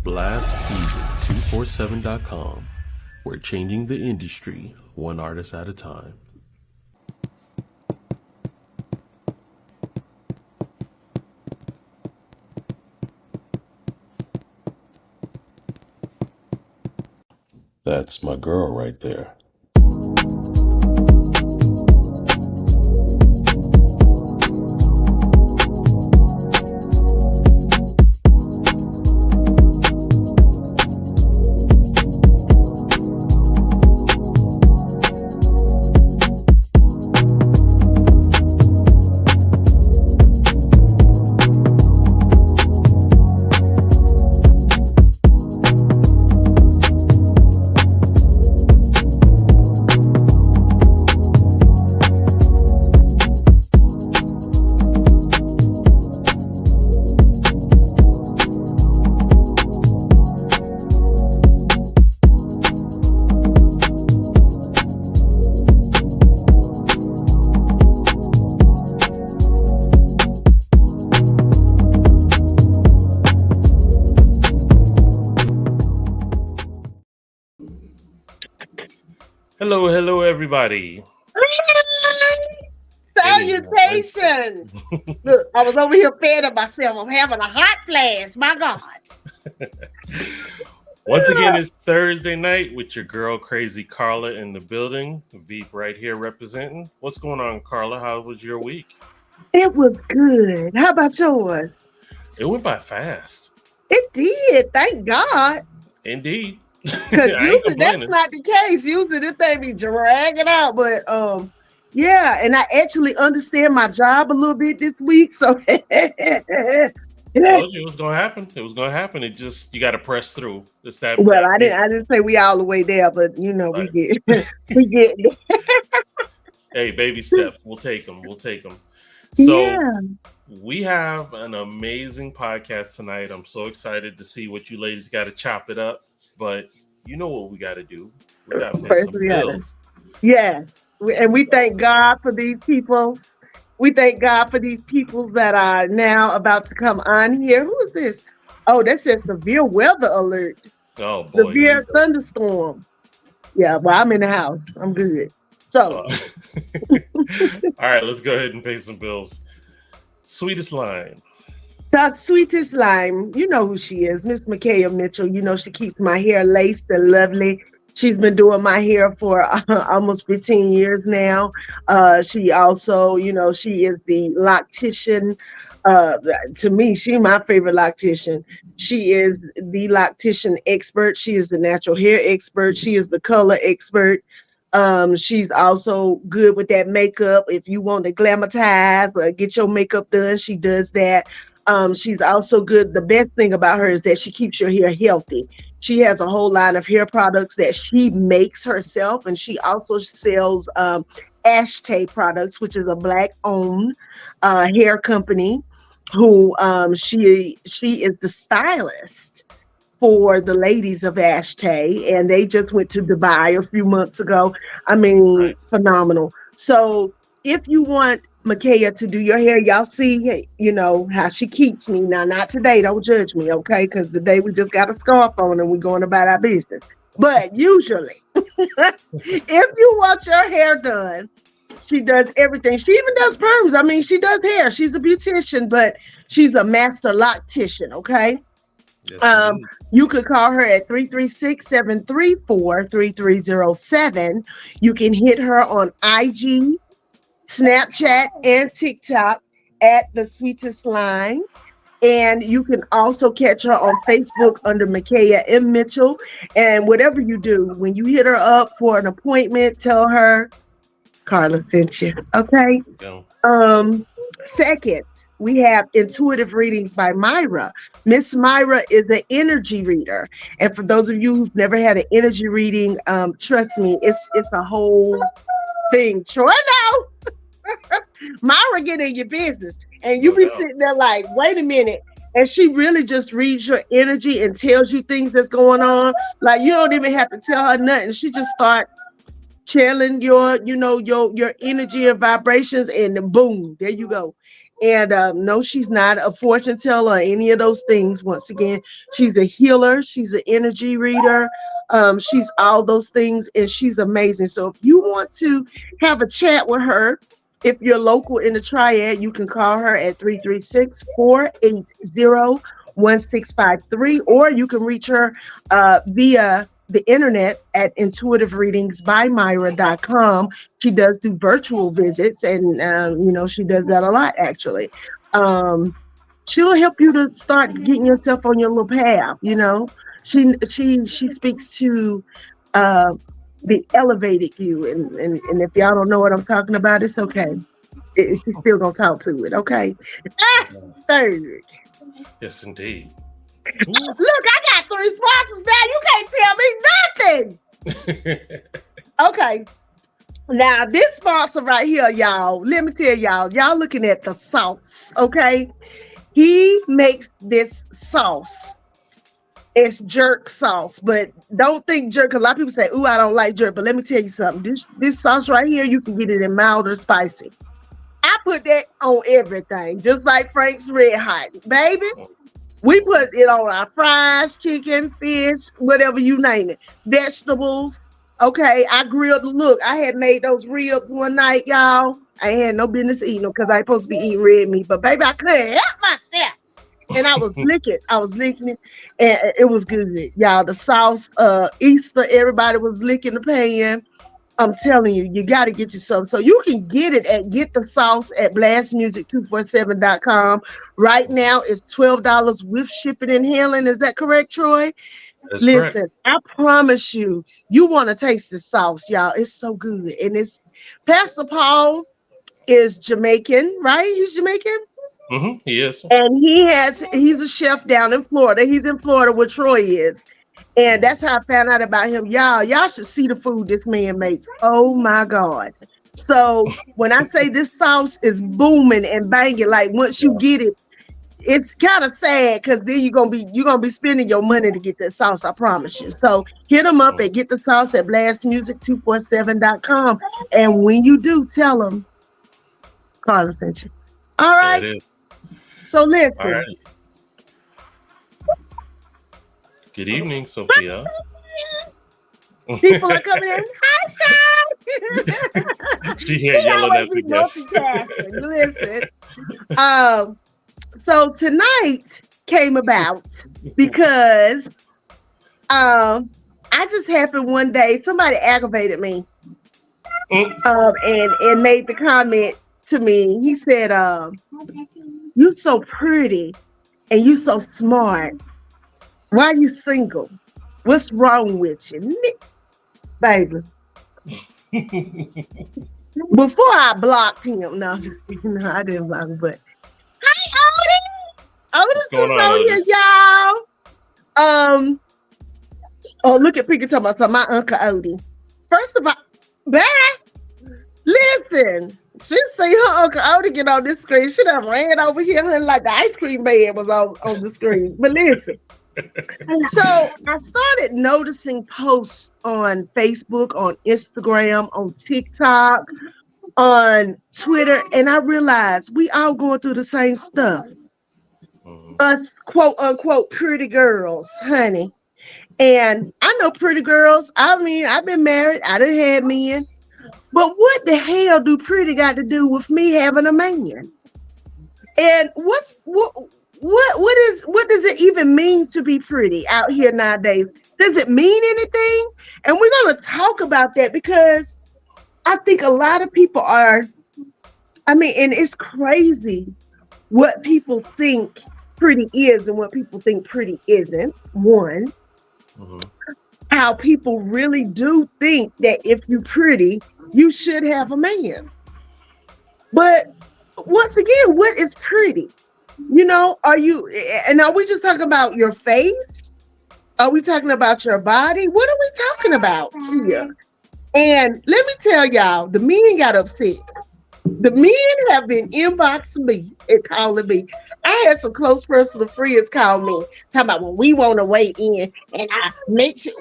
blastmusic247.com. We're changing the industry one artist at a time. That's my girl right there. Hello, everybody. Salutations. Look, I was over here fanning myself. I'm having a hot flash. My God. Once again, it's Thursday night with your girl, Crazy Carla, in the building. Veep right here representing. What's going on, Carla? How was your week? It was good. How about yours? It went by fast. It did. Thank God. Indeed. Because usually that's not the case. Usually this thing be dragging out. But yeah, and I actually understand my job a little bit this week. So I told you it was gonna happen. It was gonna happen. It just you gotta press through. It's that well, I didn't say we all the way there, but you know, right. we get Hey, baby steps. We'll take them. So yeah. We have an amazing podcast tonight. I'm so excited to see what you ladies got to chop it up. But you know what we got to do. We got to pay some bills. Yes. And we thank God for these people. We thank God for these people that are now about to come on here. Who is this? Oh, that says severe weather alert. Oh, boy. Severe thunderstorm. Yeah, well, I'm in the house. I'm good. So. All right, let's go ahead and pay some bills. Sweetest line. The sweetest line, you know who she is, Miss Makaya Mitchell. You know she keeps my hair laced and lovely. She's been doing my hair for almost 15 years now. She also, you know, she is the loctician. To me, she's my favorite loctician. She is the loctician expert. She is the natural hair expert. She is the color expert. She's also good with that makeup. If you want to glamorize or get your makeup done, she does that. She's also good. The best thing about her is that she keeps your hair healthy. She has a whole line of hair products that she makes herself, and she also sells Ashtay products, which is a Black-owned hair company. Who she is the stylist for the ladies of Ashtay, and they just went to Dubai a few months ago. I mean, phenomenal. So if you want Makaya to do your hair, y'all see, you know, how she keeps me. Now, not today, don't judge me, okay? Because today we just got a scarf on and we're going about our business. But usually, if you want your hair done, she does everything. She even does perms. I mean, she does hair. She's a beautician, but she's a master loctician, okay? Yes, you could call her at 336-734-3307. You can hit her on IG, Snapchat, and TikTok at The Sweetest Line. And you can also catch her on Facebook under Makaya M. Mitchell. And whatever you do, when you hit her up for an appointment, tell her Carla sent you. Okay? Second, we have intuitive readings by Myra. Miss Myra is an energy reader. And for those of you who've never had an energy reading, trust me, it's a whole thing. Sure now. Myra get in your business. And you be sitting there like, wait a minute. And she really just reads your energy and tells you things that's going on. Like you don't even have to tell her nothing. She just start channeling your energy and vibrations, and boom, there you go. And no, she's not a fortune teller or any of those things. Once again, she's a healer. She's an energy reader. She's all those things, and she's amazing. So if you want to have a chat with her, if you're local in the Triad, you can call her at 336-480-1653, or you can reach her via the internet at intuitivereadingsbymyra.com. She does do virtual visits, and she does that a lot actually. She'll help you to start getting yourself on your little path. She speaks to the elevated you, and if y'all don't know what I'm talking about, it's okay. She's still gonna talk to it. Okay. Third. Yes, indeed. Look, I got 3 sponsors now. You can't tell me nothing. Okay. Now, this sponsor right here, y'all, let me tell y'all looking at the sauce, okay? He makes this sauce. It's jerk sauce, but don't think jerk, because a lot of people say, ooh, I don't like jerk, but let me tell you something. This sauce right here, you can get it in mild or spicy. I put that on everything, just like Frank's Red Hot. Baby, we put it on our fries, chicken, fish, whatever you name it. Vegetables. Okay, I grilled. Look, I had made those ribs one night, y'all. I had no business eating them because I ain't supposed to be eating red meat. But baby, I couldn't help myself. And I was licking it. And it was good. Y'all, the sauce, Easter, everybody was licking the pan. I'm telling you, you got to get you some. So you can get it at Get the Sauce at blastmusic247.com. Right now, it's $12 with shipping and handling. Is that correct, Troy? That's Listen, correct. I promise you want to taste the sauce, y'all. It's so good. And it's Pastor Paul is Jamaican, right? He's Jamaican. He is. And he's a chef down in Florida. He's in Florida where Troy is. And that's how I found out about him. Y'all should see the food this man makes. Oh my God. So when I say this sauce is booming and banging, like once you get it, it's kind of sad because then you're gonna be spending your money to get that sauce, I promise you. So hit them up and get the sauce at blastmusic247.com. And when you do, tell them Carla sent you. All right. So listen. All right. Good evening, Sophia. People are coming in. Hi, Sean. She yelling at the guests. Listen. So tonight came about because I just happened one day, somebody aggravated me and made the comment to me. He said, you so pretty and you so smart. Why are you single? What's wrong with you? Baby. Before I blocked him, no, I didn't block him, but hi, Otis is on here, y'all. Oh, look at Pinky talking about my Uncle Odie. First of all, listen, she see her Uncle Odie get on this screen. She done ran over here like the ice cream man was on the screen. But listen. So I started noticing posts on Facebook, on Instagram, on TikTok, on Twitter, and I realized we all going through the same stuff. Us quote unquote pretty girls, honey. And I know pretty girls. I mean, I've been married, I done had men. But what the hell do pretty got to do with me having a man? And what does it even mean to be pretty out here nowadays? Does it mean anything? And we're going to talk about that because I think a lot of people and it's crazy what people think pretty is and what people think pretty isn't. One, how people really do think that if you're pretty, you should have a man. But once again, what is pretty? Are we just talking about your face? Are we talking about your body? What are we talking about here? And let me tell y'all, the men got upset. The men have been inboxing me and calling me. I had some close personal friends call me, talking about when we want to weigh in, and I make sure,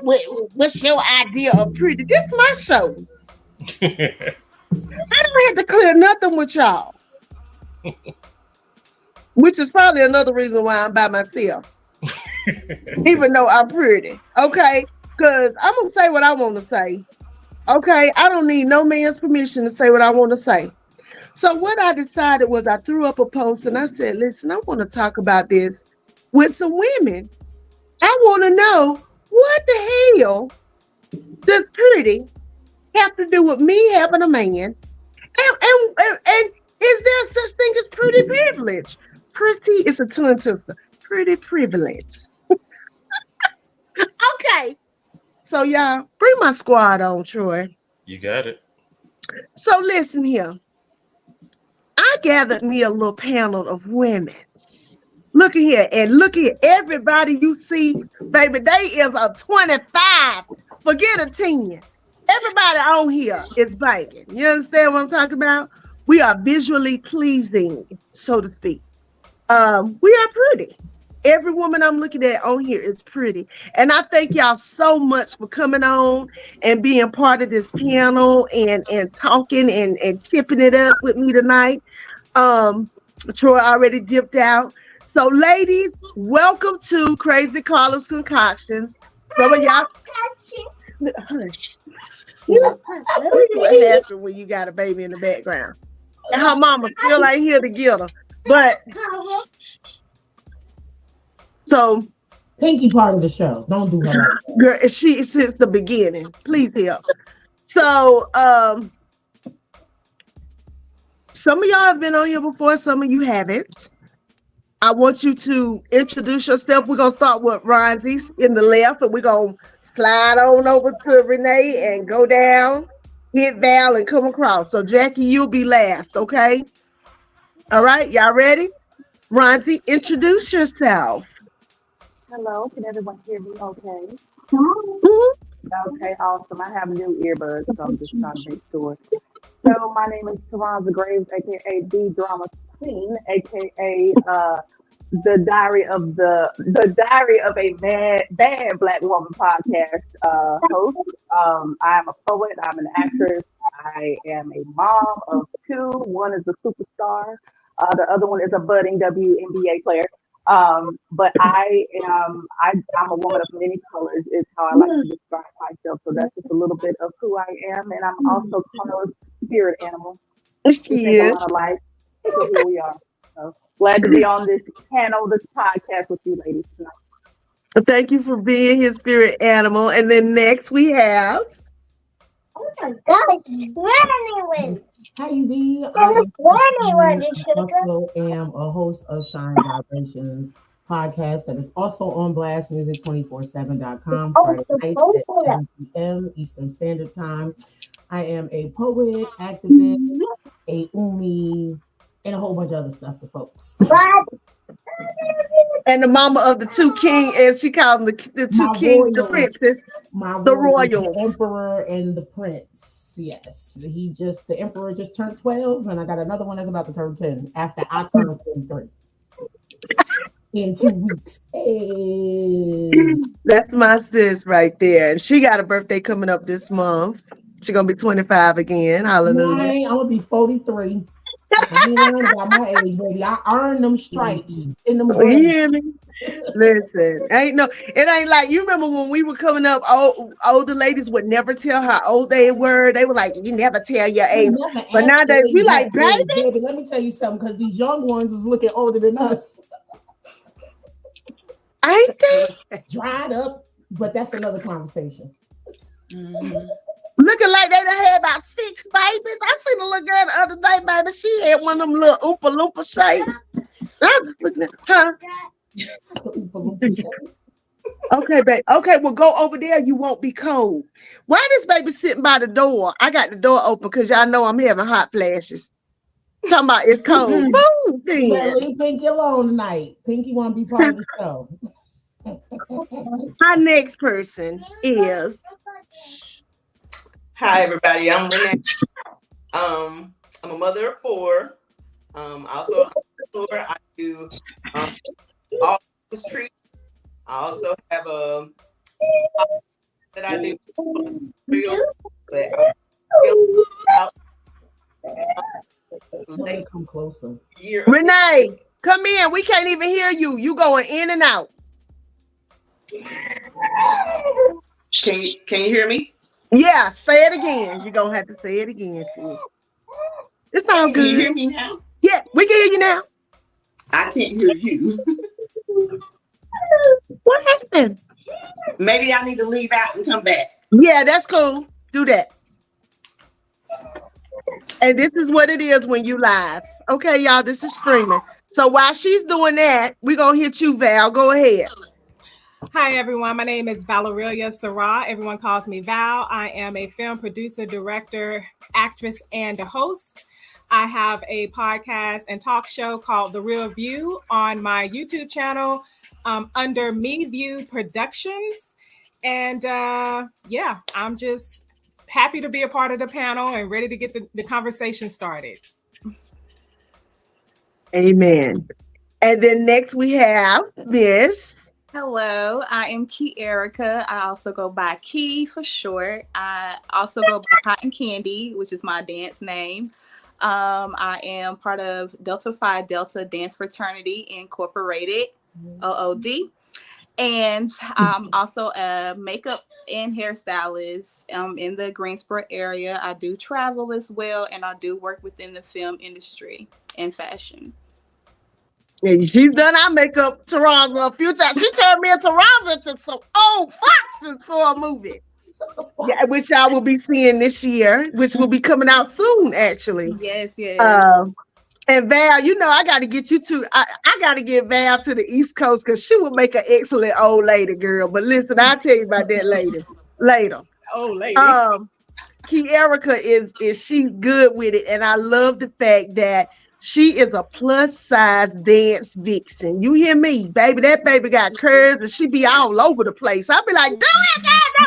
what's your idea of pretty? This is my show. I don't have to clear nothing with y'all. which is probably another reason why I'm by myself, even though I'm pretty. Okay, because I'm gonna say what I want to say. Okay, I don't need no man's permission to say what I want to say. So what I decided was I threw up a post and I said, listen, I want to talk about this with some women. I want to know what the hell does pretty have to do with me having a man? And is there such thing as pretty privilege? Pretty is a tongue twister. Pretty privilege. Okay. So y'all, bring my squad on, Troy. You got it. So listen here. I gathered me a little panel of women. Look at here, and look at everybody you see, baby. They is a 25. Forget a 10. Everybody on here is banging. You understand what I'm talking about? We are visually pleasing, so to speak. We are pretty. Every woman I'm looking at on here is pretty. And I thank y'all so much for coming on and being part of this panel and talking and chipping it up with me tonight. Troy already dipped out. So, ladies, welcome to Crazy Carla's Concoctions. Some of y'all, hush. This is what happens when you got a baby in the background. And her mama still ain't here to get her. But so Pinky part of the show. Don't do that. Girl, she since the beginning. Please help. So some of y'all have been on here before, some of you haven't. I want you to introduce yourself. We're gonna start with Ronzi in the left, and we're gonna slide on over to Renee and go down, hit Val, and come across. So Jackie, you'll be last, okay? All right, y'all ready? Ronzi, introduce yourself. Hello, can everyone hear me okay? Mhm. Okay, awesome. I have new earbuds, so I'm just trying to make sure. So my name is Taronza Graves, aka the Drama Queen, aka the Diary of a Bad Black Woman podcast host. I'm a poet, I'm an actress, I am a mom of two. One is a superstar, the other one is a budding WNBA player. But I'm a woman of many colors is how I like to describe myself. So that's just a little bit of who I am, and I'm also Carla's spirit animal. We think a lot alike, so here we are. So glad to be on this panel, this podcast with you ladies tonight. Thank you for being his spirit animal. And then next we have. Oh my gosh, How you be? I also am a host of Shine Vibrations podcast that is also on blastmusic247.com Friday nights at 7 p.m. Eastern Standard Time. I am a poet, activist, a umi, and a whole bunch of other stuff to folks. And the mama of the two king, as she called them, the two kings, the princess, the royals, the emperor and the prince. Yes, the emperor just turned 12, and I got another one that's about to turn 10 after I turn 43 in 2 weeks. Hey. That's my sis right there, and she got a birthday coming up this month. She's gonna be 25 again. Hallelujah! I'm gonna be 43. I ain't lying about my age, baby. I earned them stripes in them. You hear me? Listen, it ain't like you remember when we were coming up, older ladies would never tell how old they were. They were like, you never tell your age. But nowadays we like, baby, let me tell you something, because these young ones is looking older than us. Ain't they? Dried up, but that's another conversation. Looking like they done had about 6 babies. I seen a little girl the other day, baby. She had one of them little Oompa Loompa shapes. I was just looking at her. Okay, babe. Okay, well, go over there. You won't be cold. Why this baby sitting by the door? I got the door open because y'all know I'm having hot flashes. Talking about it's cold. Boom, then. Leave Pinky alone tonight. Pinky want to be part of the show. Our next person is. Hi, everybody. I'm Renee. I'm a mother of 4. Also an entrepreneur. I do all this treat. I also have a that I do. Come closer. Renee, Come in. We can't even hear you. You going in and out. Can you hear me? Yeah, say it again. You're going to have to say it again, sis. It's all good. Can you hear me now? Yeah, we can hear you now. I can't hear you. What happened? Maybe I need to leave out and come back. Yeah, that's cool. Do that. And this is what it is when you live. Okay, y'all, this is streaming. So while she's doing that, we're going to hit you, Val. Go ahead. Hi, everyone. My name is Valeria Sarah. Everyone calls me Val. I am a film producer, director, actress, and a host. I have a podcast and talk show called The Real View on my YouTube channel under Me View Productions. And yeah, I'm just happy to be a part of the panel and ready to get the conversation started. Amen. And then next we have Miss. Hello, I am Key Erica. I also go by Key for short. I also go by Cotton Candy, which is my dance name. I am part of Delta Phi Delta Dance Fraternity Incorporated, OOD. And I'm also a makeup and hairstylist in the Greensboro area. I do travel as well, and I do work within the film industry and fashion. And she's done our makeup, Taranza, a few times. She turned me and Taranza into some old foxes for a movie. Yeah, which I will be seeing this year, which will be coming out soon, actually. Yes, yes. And Val, you know, I got to get you to, I got to get Val to the East Coast because she would make an excellent old lady, girl. But listen, I'll tell you about that later. Oh, lady. Key Erica is she good with it. And I love the fact that she is a plus size dance vixen. You hear me, baby? That baby got curves and she be all over the place. I'll be like, do it, girl, do.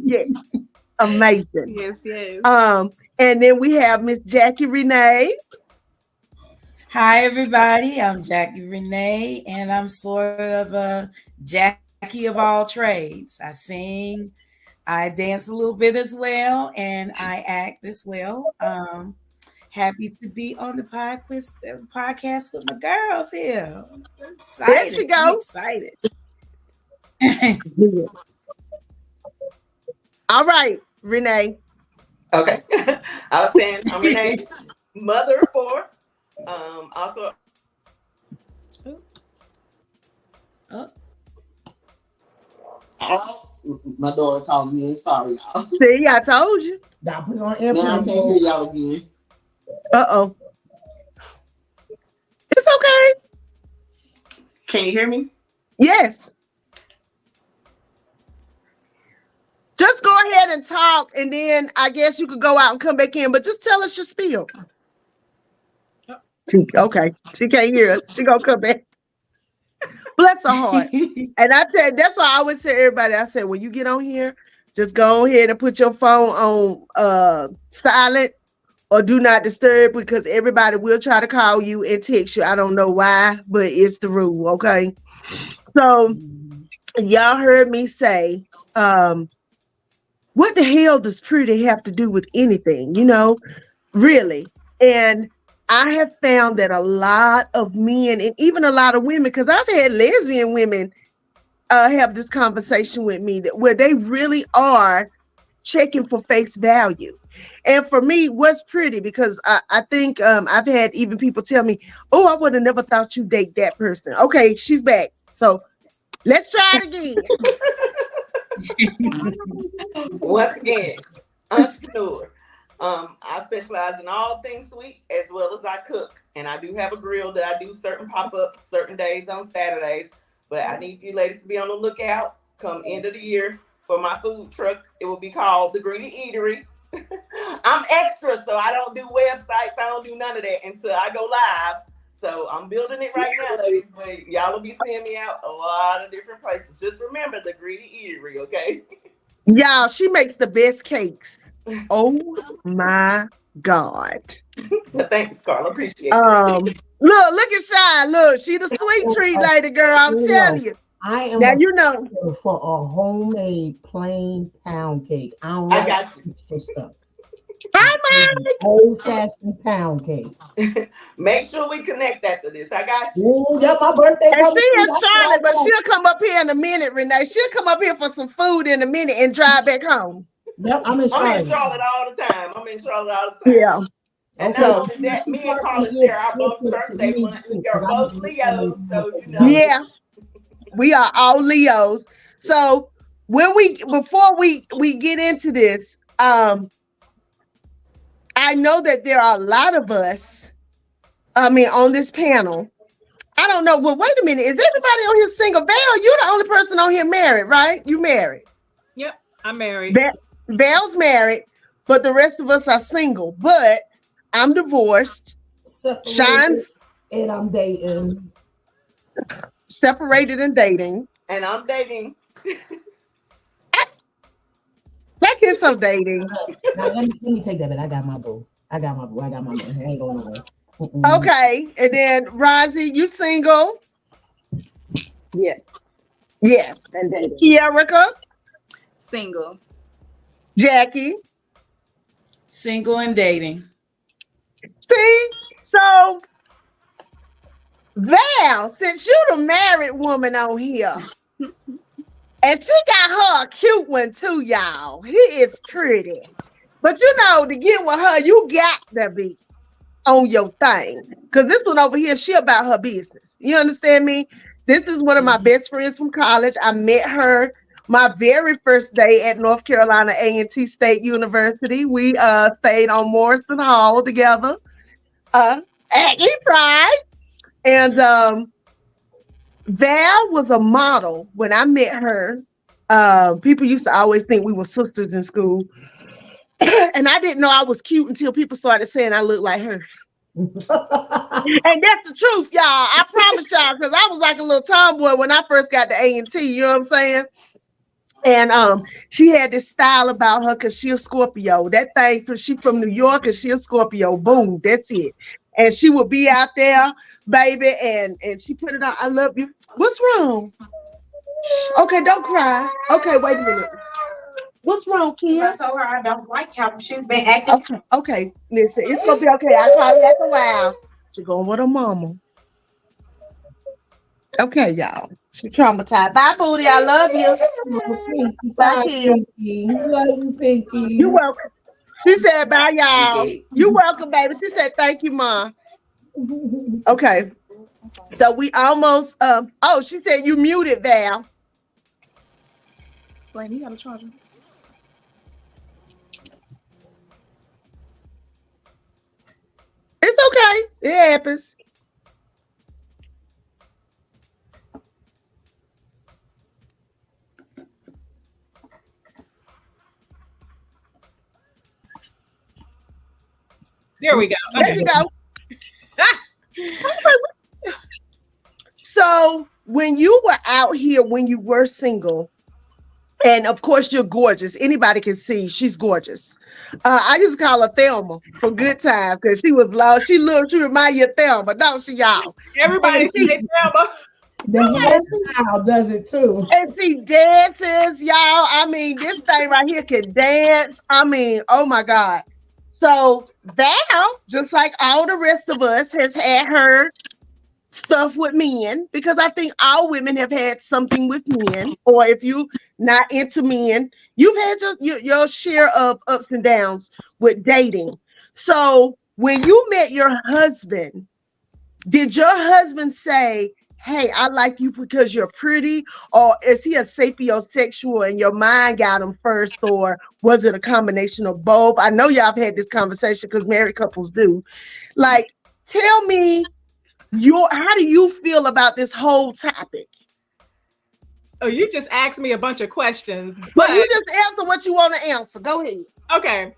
Yes. Amazing. Yes, yes. And then we have Miss Jackie Renee. Hi, everybody. I'm Jackie Renee, and I'm sort of a Jackie of all trades. I sing, I dance a little bit as well, and I act as well. Happy to be on the podcast with my girls here. I'm excited. There she go. I'm excited. All right, Renee. Okay. I was saying I'm Renee, mother of four. Also. My daughter called me. Sorry, y'all. See, I told you. Y'all put it on Now I can't hear y'all again. Uh-oh. It's okay. Can you hear me? Yes. Just go ahead and talk, and then I guess you could go out and come back in, but just tell us your spiel. Okay. She can't hear us. She gonna come back. Bless her heart. And I tell you, that's why I always say to everybody, I said, when you get on here, just go ahead and put your phone on silent or do not disturb, because everybody will try to call you and text you. I don't know why, but it's the rule, okay? So y'all heard me say, what the hell does pretty have to do with anything, you know? Really. And I have found that a lot of men and even a lot of women, because I've had lesbian women have this conversation with me where they really are checking for face value. And for me, what's pretty? Because I think I've had even people tell me, oh, I would have never thought you'd date that person. Okay, she's back. So let's try it again. Once again, entrepreneur. I specialize in all things sweet as well as I cook. And I do have a grill that I do certain pop-ups certain days on Saturdays. But I need you ladies to be on the lookout come end of the year for my food truck. It will be called The Greedy Eatery. I'm extra, so I don't do websites. I don't do none of that until I go live. So I'm building it right now, ladies. But y'all will be seeing me out a lot of different places. Just remember The Greedy Eatery, okay? Y'all, she makes the best cakes. Oh my God. Thanks, Carla. Appreciate it. Look at Shine. Look, she the sweet treat lady, girl. I'm telling you. I am now you know for a homemade plain pound cake. I don't like extra stuff. Old-fashioned pound cake. Make sure we connect after this. I got you. Ooh, yeah, my birthday. And she is Charlotte, but she'll come up here in a minute, Renee. She'll come up here for some food in a minute and drive back home. Yep, I'm in Charlotte all the time. Yeah. And not only that, me and Carla share our both birthday month. We are both Leos, so you know. Yeah, we are all Leos. So before we get into this, I know that there are a lot of us, on this panel. I don't know. Well, wait a minute. Is everybody on here single? Val, you're the only person on here married, right? You married? Yep, I'm married. Val's married, but the rest of us are single. But I'm divorced. Shine's and I'm dating. Separated and dating. And I'm dating. That kid's so dating. Now, let me take that back. I got my boo. I ain't going nowhere. Okay, and then Rozzy, you single? Yes. Yes. And dating. Kierica? Single. Jackie? Single and dating. See? So, Val, since you're the married woman on here, and she got her a cute one too, y'all. He is pretty. But to get with her, you got to be on your thing. Because this one over here, she about her business. You understand me? This is one of my best friends from college. I met her my very first day at North Carolina A&T State University. We stayed on Morrison Hall together at E-Pride. And Val was a model when I met her. People used to always think we were sisters in school. And I didn't know I was cute until people started saying I looked like her. And that's the truth, y'all. I promise y'all, because I was like a little tomboy when I first got to A&T, you know what I'm saying? And she had this style about her because she's a Scorpio. That thing, she from New York and she's a Scorpio. Boom, that's it. And she would be out there, baby, and she put it on. I love you. What's wrong? Okay, don't cry. Okay, wait a minute. What's wrong, Kia? I told her I don't like how she's been acting. Okay, listen, it's gonna be okay. I'll call you after a while. She's going with her mama. Okay, y'all. She traumatized. Bye, Booty. I love you. Bye, Pinky. Love you, Pinky. You're welcome. She said, bye, y'all. You're welcome, baby. She said, thank you, Mom. Okay. So we almost, she said you muted, Val. Blaine, you got a charger. It's okay. It happens. There we go. There you go. So when you were out here, when you were single, and of course you're gorgeous. Anybody can see she's gorgeous. I just call her Thelma for good times because she was low. She remind you of Thelma, don't she, y'all? Everybody say Thelma. The hairstyle does it too. And she dances, y'all. I mean, this thing right here can dance. I mean, oh my God. So Val, just like all the rest of us, has had her stuff with men, because I think all women have had something with men, or if you not into men, you've had your share of ups and downs with dating. So when you met your husband, did your husband say, hey, I like you because you're pretty, or is he a sapiosexual and your mind got him first, or was it a combination of both? I know y'all have had this conversation because married couples do. Like, tell me, how do you feel about this whole topic? Oh, you just asked me a bunch of questions. But you just answer what you want to answer. Go ahead. Okay.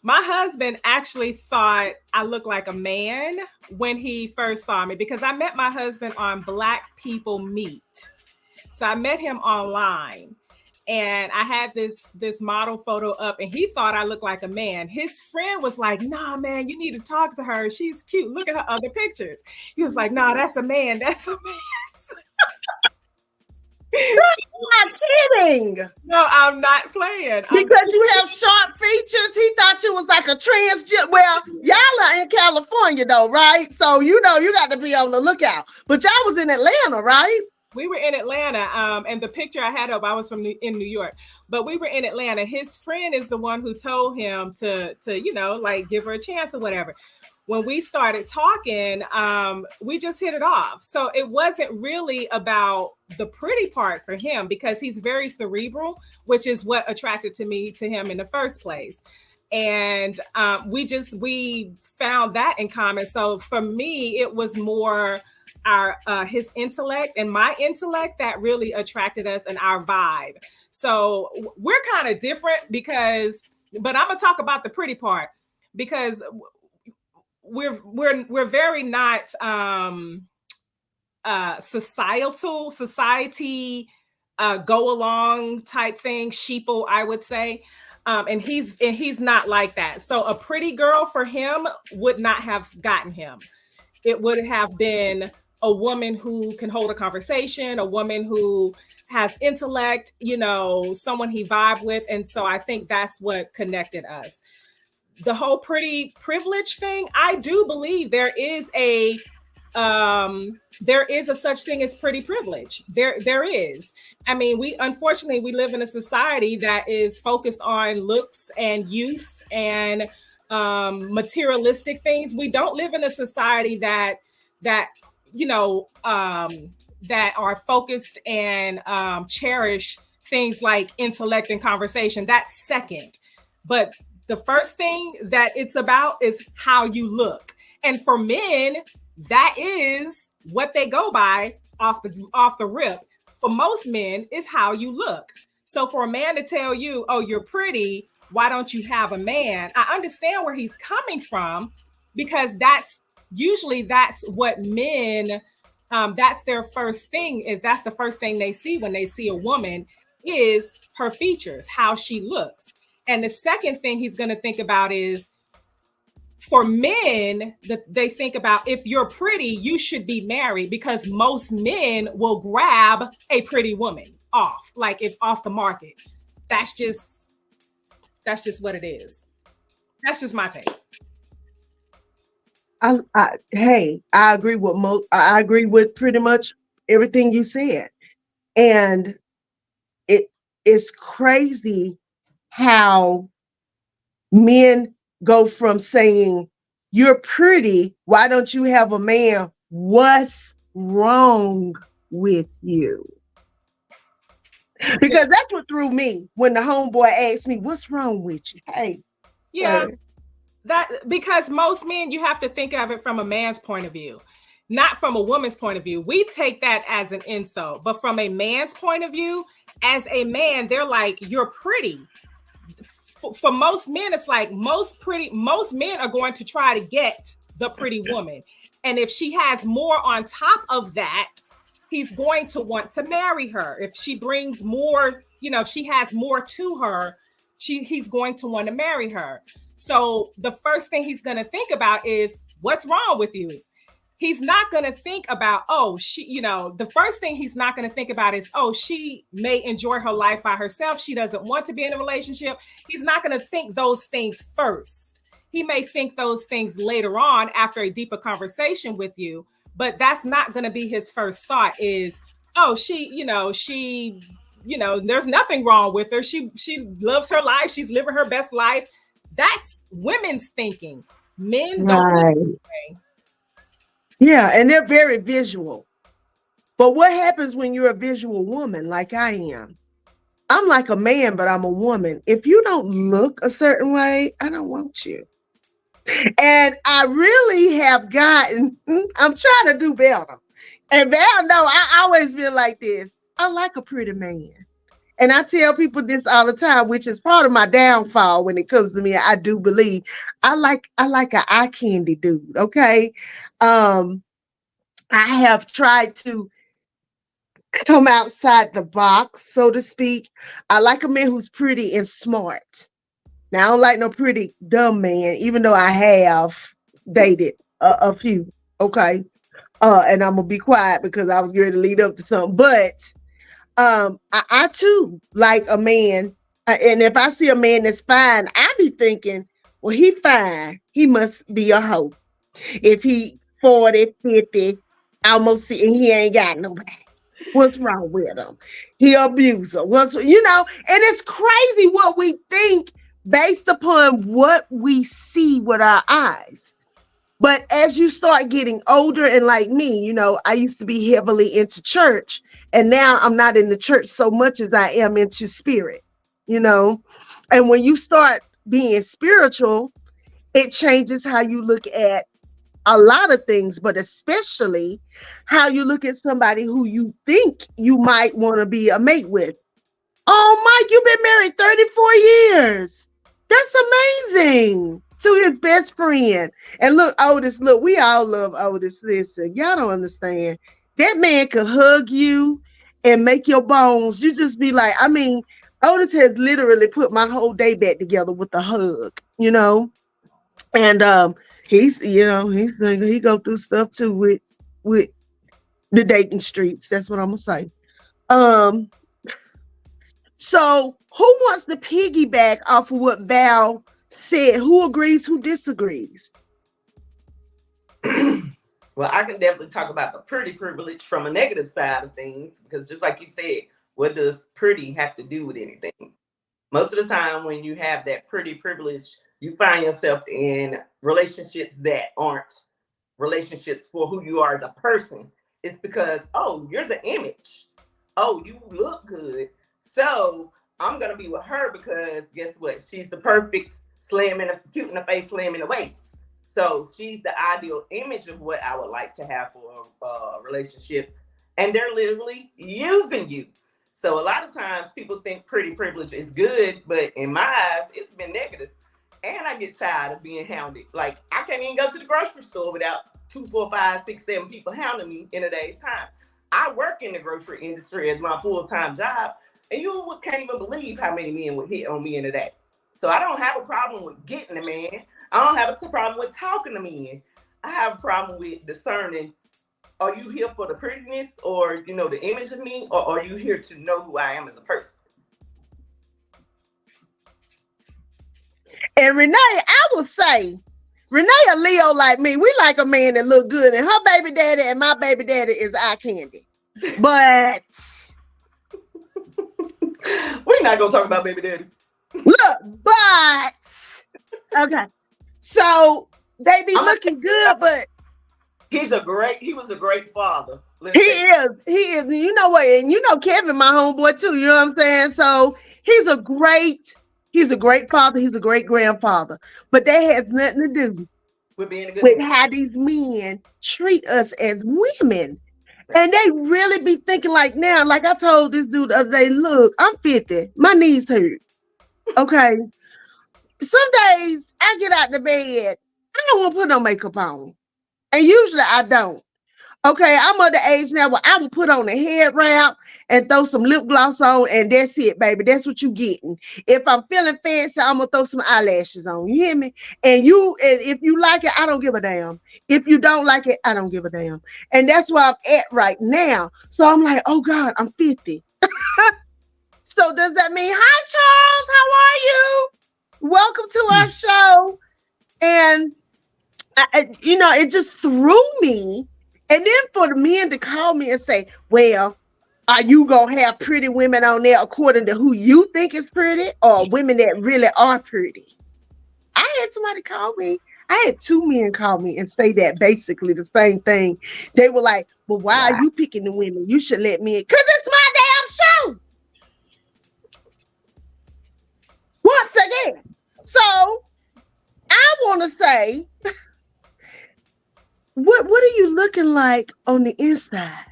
My husband actually thought I looked like a man when he first saw me, because I met my husband on Black People Meet. So I met him online, and I had this model photo up, and he thought I looked like a man. His friend was like, nah, man, you need to talk to her. She's cute. Look at her other pictures. He was like, nah, that's a man. That's a man. Not kidding. No, I'm not playing. Because you have sharp features, he thought you was like a transgender. Well, y'all are in California though, right? So you know you got to be on the lookout. But y'all was in Atlanta, right? We were in Atlanta, and the picture I had up, I was in New York, but we were in Atlanta. His friend is the one who told him to like give her a chance or whatever. When we started talking, we just hit it off. So it wasn't really about the pretty part for him because he's very cerebral, which is what attracted me to him in the first place. And we found that in common. So for me, it was more his intellect and my intellect that really attracted us and our vibe. So we're kind of different but I'm gonna talk about the pretty part because we're very not society go along type thing, sheeple, I would say. And he's not like that. So a pretty girl for him would not have gotten him. It would have been a woman who can hold a conversation, a woman who has intellect, someone he vibed with. And so I think that's what connected us. The whole pretty privilege thing, I do believe there is a such thing as pretty privilege. There is. I mean, we live in a society that is focused on looks and youth and materialistic things. We don't live in a society that are focused and cherish things like intellect and conversation. That's second. But the first thing that it's about is how you look. And for men, that is what they go by off the rip. For most men, is how you look. So for a man to tell you, oh, you're pretty, why don't you have a man? I understand where he's coming from because that's what men, that's their first thing that's the first thing they see when they see a woman is her features, how she looks. And the second thing he's going to think about is for men, they think about if you're pretty, you should be married because most men will grab a pretty woman off the market. That's just what it is. That's just my take. I agree with I agree with pretty much everything you said, and it is crazy how men go from saying you're pretty, why don't you have a man? What's wrong with you? Because that's what threw me when the homeboy asked me, what's wrong with you? Hey, yeah. Because most men, you have to think of it from a man's point of view, not from a woman's point of view. We take that as an insult, but from a man's point of view, as a man, they're like, you're pretty. For most men, it's like most men are going to try to get the pretty woman. And if she has more on top of that, he's going to want to marry her. If she brings more, if she has more to her, he's going to want to marry her. So the first thing he's going to think about is what's wrong with you? He's not going to think about, the first thing he's not going to think about is, she may enjoy her life by herself. She doesn't want to be in a relationship. He's not going to think those things first. He may think those things later on after a deeper conversation with you, but that's not going to be his first thought is, there's nothing wrong with her. She loves her life. She's living her best life. That's women's thinking. Men don't. Yeah, and they're very visual. But what happens when you're a visual woman like I am? I'm like a man, but I'm a woman. If you don't look a certain way, I don't want you. And I really have gotten, I'm trying to do better. And Val, no, I always been like this. I like a pretty man. And I tell people this all the time, which is part of my downfall when it comes to me. I do believe I like an eye candy dude. Okay. I have tried to come outside the box, so to speak. I like a man who's pretty and smart. Now, I don't like no pretty dumb man, even though I have dated a few. Okay. And I'm going to be quiet because I was going to lead up to something. But I too like a man, and if I see a man that's fine, I be thinking, well, he fine. He must be a hoe. If he 40, 50, almost, and he ain't got nobody. What's wrong with him? He abuser. And it's crazy what we think based upon what we see with our eyes. But as you start getting older, and like me, I used to be heavily into church, and now I'm not in the church so much as I am into spirit, and when you start being spiritual, it changes how you look at a lot of things, but especially how you look at somebody who you think you might want to be a mate with. Oh, Mike, you've been married 34 years. That's amazing. To his best friend. And look, Otis, we all love Otis. Listen, y'all don't understand. That man could hug you and make your bones. You just be like, Otis has literally put my whole day back together with a hug, And he go through stuff too with the dating streets. That's what I'm gonna say. So who wants to piggyback off of what Val said? Who agrees? Who disagrees? Well, I can definitely talk about the pretty privilege from a negative side of things, because just like you said, what does pretty have to do with anything? Most of the time when you have that pretty privilege, you find yourself in relationships that aren't relationships for who you are as a person. It's because, oh, you're the image. Oh, you look good. So I'm going to be with her because guess what? She's the perfect cute in the face, slim in the waist. So she's the ideal image of what I would like to have for a relationship. And they're literally using you. So a lot of times people think pretty privilege is good, but in my eyes, it's been negative. And I get tired of being hounded. Like, I can't even go to the grocery store without 2, 4, 5, 6, 7 people hounding me in a day's time. I work in the grocery industry as my full-time job, and you can't even believe how many men would hit on me in a day. So I don't have a problem with getting a man. I don't have a problem with talking to men. I have a problem with discerning, are you here for the prettiness or, the image of me, or are you here to know who I am as a person? And Renee, I will say, Renee a Leo like me. We like a man that look good, and her baby daddy and my baby daddy is eye candy. But we're not gonna talk about baby daddies. Look, but okay. So they be looking good, but he was a great father. He is. You know what? And Kevin, my homeboy too. You know what I'm saying? So he's a great father. He's a great grandfather. But that has nothing to do with how these men treat us as women. And they really be thinking like now, like I told this dude the other day, look, I'm 50. My knees hurt. Okay. Some days I get out the bed, I don't want to put no makeup on. And usually I don't. Okay, I'm of the age now where I will put on a head wrap and throw some lip gloss on, and that's it, baby. That's what you getting. If I'm feeling fancy, I'm gonna throw some eyelashes on. You hear me? And if you like it, I don't give a damn. If you don't like it, I don't give a damn. And that's where I'm at right now. So I'm like, oh God, I'm 50. So does that mean, hi Charles, how are you? Welcome to our show. And it just threw me. And then for the men to call me and say, well, are you going to have pretty women on there according to who you think is pretty, or women that really are pretty? I had somebody call me. I had 2 men call me and say that basically the same thing. They were like, well, why are you picking the women? You should let me in. Because it's my damn show. Once again. So I want to say, what are you looking like on the inside?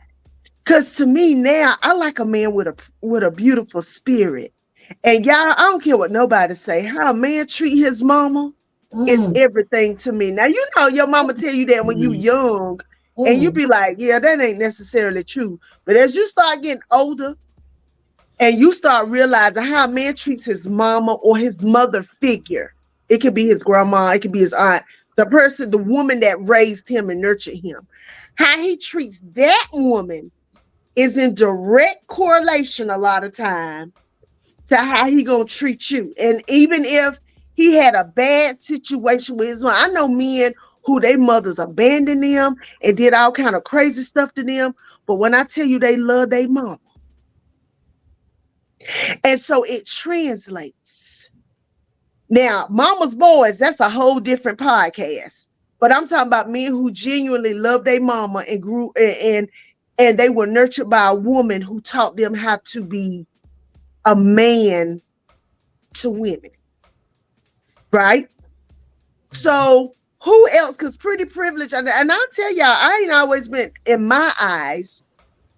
Because to me now, I like a man with a beautiful spirit. And y'all, I don't care what nobody say. How a man treat his mama is everything to me. Now, your mama tell you that when you young, and you be like, yeah, that ain't necessarily true. But as you start getting older, and you start realizing how a man treats his mama or his mother figure, it could be his grandma, it could be his aunt, the woman that raised him and nurtured him, how he treats that woman is in direct correlation a lot of time to how he gonna treat you. And even if he had a bad situation with his mom, I know men who their mothers abandoned them and did all kind of crazy stuff to them. But when I tell you they love their mom, and so it translates. Now, Mama's Boys, that's a whole different podcast. But I'm talking about men who genuinely love their mama and grew and they were nurtured by a woman who taught them how to be a man to women. Right? So who else? Because pretty privilege, and I'll tell y'all, I ain't always been, in my eyes,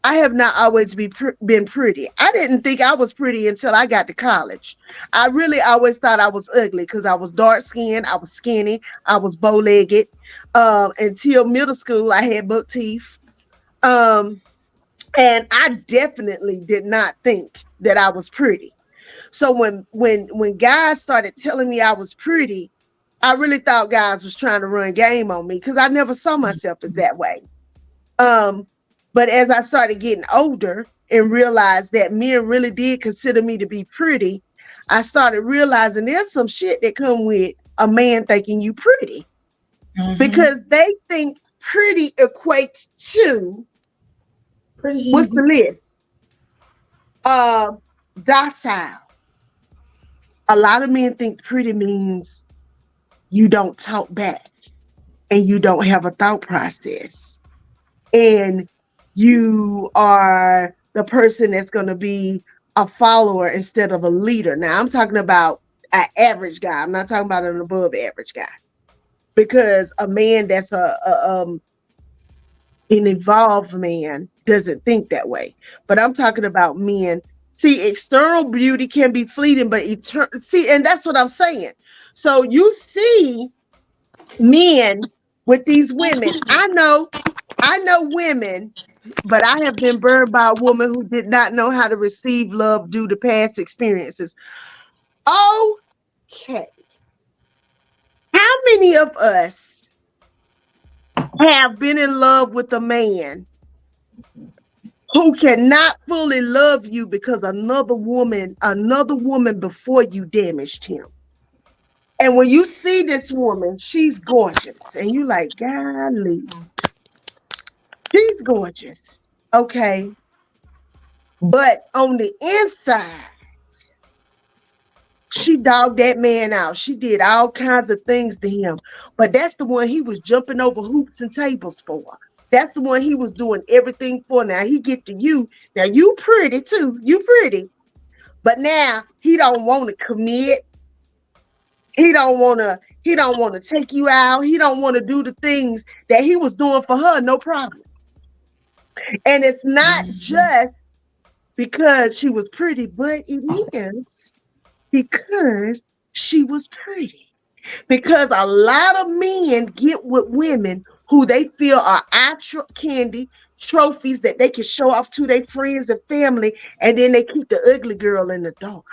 I have not always been pretty. I didn't think I was pretty until I got to college. I really always thought I was ugly because I was dark skinned, I was skinny, I was bow-legged. Until middle school, I had buck teeth. And I definitely did not think that I was pretty. So when guys started telling me I was pretty, I really thought guys was trying to run game on me because I never saw myself as that way. But as I started getting older and realized that men really did consider me to be pretty, I started realizing there's some shit that come with a man thinking you pretty. Mm-hmm. Because they think pretty equates to pretty. What's the list? Docile. A lot of men think pretty means you don't talk back and you don't have a thought process. And you are the person that's going to be a follower instead of a leader. Now, I'm talking about an average guy. I'm not talking about an above average guy. Because a man that's an evolved man doesn't think that way. But I'm talking about men. See, external beauty can be fleeting, but and that's what I'm saying. So you see men with these women. I know women, but I have been burned by a woman who did not know how to receive love due to past experiences. Okay. How many of us have been in love with a man who cannot fully love you because another woman before you damaged him? And when you see this woman, she's gorgeous. And you like, golly, she's gorgeous. Okay. But on the inside, she dogged that man out. She did all kinds of things to him. But that's the one he was jumping over hoops and tables for. That's the one he was doing everything for. Now he get to you. Now you pretty too. You pretty. But now he don't want to commit. He don't want to take you out. He don't want to do the things that he was doing for her, no problem. And it's not just because she was pretty, but it is because she was pretty. Because a lot of men get with women who they feel are eye candy trophies that they can show off to their friends and family, and then they keep the ugly girl in the dark.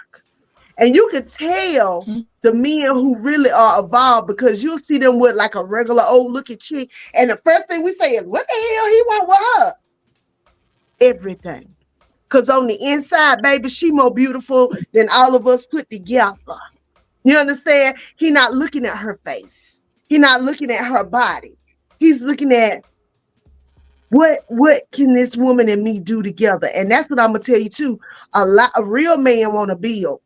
And you can tell the men who really are evolved because you'll see them with like a regular old looking chick. And the first thing we say is, what the hell he want with her? Everything. Because on the inside, baby, she more beautiful than all of us put together. You understand? He not looking at her face. He not looking at her body. He's looking at what can this woman and me do together? And that's what I'm going to tell you too. A real man want to build.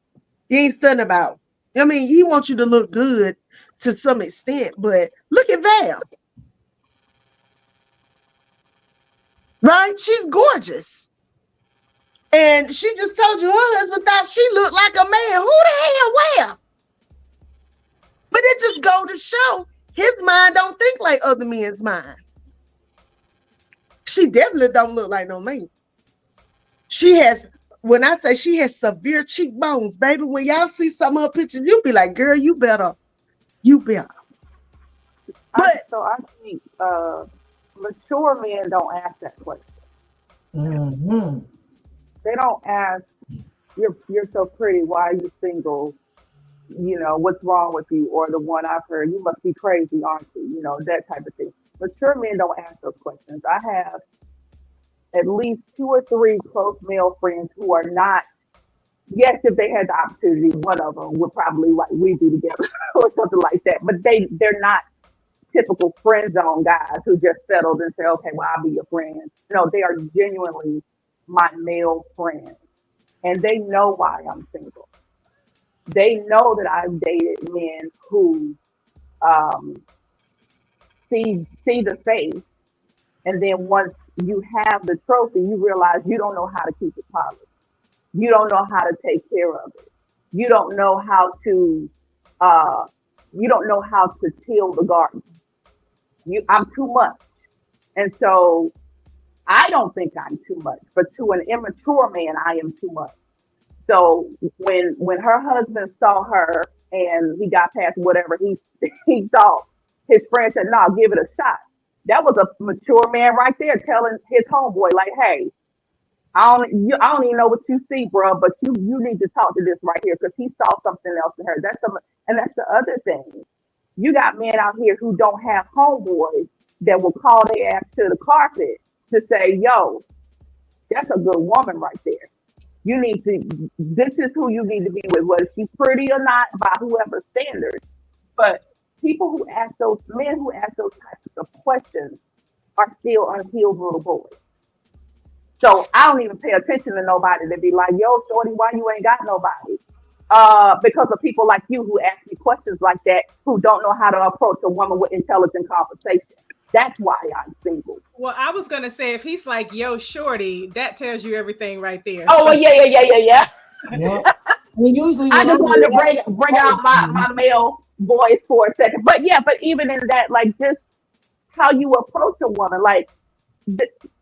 He ain't studying about. I mean, he wants you to look good to some extent, but look at Val. Right? She's gorgeous. And she just told you her husband thought she looked like a man. Who the hell where? But it just go to show his mind don't think like other men's mind. She definitely don't look like no man. She has, when I say she has severe cheekbones, baby, when y'all see some of her pictures, you'll be like, girl, you better. But I think mature men don't ask that question. Mm-hmm. They don't ask, you're so pretty, why are you single? You know, what's wrong with you? Or the one I've heard, you must be crazy, aren't you? You know, that type of thing. Mature men don't ask those questions. I have at least 2 or 3 close male friends who are not. Yes, if they had the opportunity, one of them would probably like we be together or something like that. But they're not typical friend zone guys who just settled and say, okay, well, I'll be your friend. No, they are genuinely my male friends. And they know why I'm single. They know that I've dated men who um, see the face. And then once you have the trophy, you realize you don't know how to keep it polished. You don't know how to take care of it. You don't know how to uh, till the garden. I'm too much. And so I don't think I'm too much, but to an immature man, I am too much. So when her husband saw her and he got past whatever he he thought, his friend said, "No, give it a shot." That was a mature man right there telling his homeboy, like, "Hey, I don't even know what you see, bro, but you need to talk to this right here because he saw something else in her." And that's the other thing. You got men out here who don't have homeboys that will call their ass to the carpet to say, "Yo, that's a good woman right there. You need to. This is who you need to be with, whether she's pretty or not, by whoever's standards." But people who ask those men who ask those types of questions are still unhealed little boys. So I don't even pay attention to nobody that be like, "Yo, shorty, why you ain't got nobody?" Because of people like you who ask me questions like that, who don't know how to approach a woman with intelligent conversation. That's why I'm single. Well, I was gonna say if he's like, "Yo, shorty," that tells you everything right there. Oh, well, yeah. Yeah. Well, usually I just wanted to bring out my male voice for a second. But yeah, but even in that, like, just how you approach a woman, like,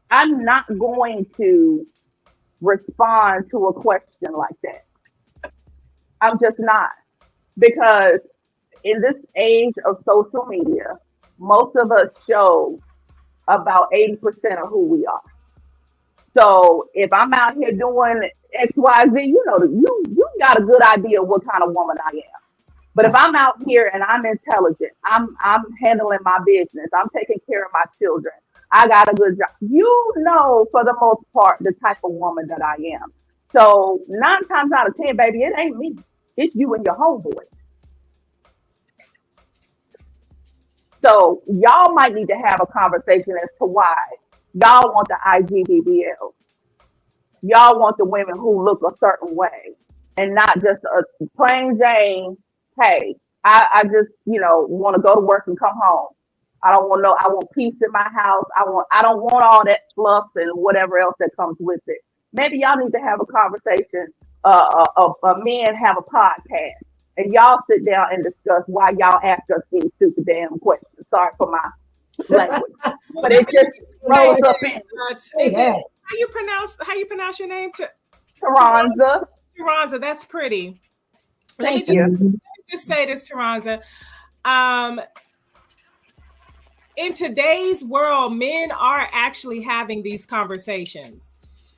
I'm not going to respond to a question like that. I'm just not. Because in this age of social media, most of us show about 80% of who we are. So if I'm out here doing XYZ, you got a good idea of what kind of woman I am. But if I'm out here and I'm intelligent, I'm handling my business, I'm taking care of my children, I got a good job, for the most part, the type of woman that I am. So 9 times out of 10, baby, it ain't me. It's you and your homeboy. So y'all might need to have a conversation as to why y'all want the IGBBL. Y'all want the women who look a certain way and not just a plain Jane, hey, I just, want to go to work and come home. I want peace in my house. I don't want all that fluff and whatever else that comes with it. Maybe y'all need to have a conversation. Men have a podcast, and y'all sit down and discuss why y'all ask us these stupid damn questions. Sorry for my language, but it just rose up in. How you pronounce your name? Taranza. Taranza, that's pretty. Thank you. Let me just say this, Taranza. In today's world, men are actually having these conversations.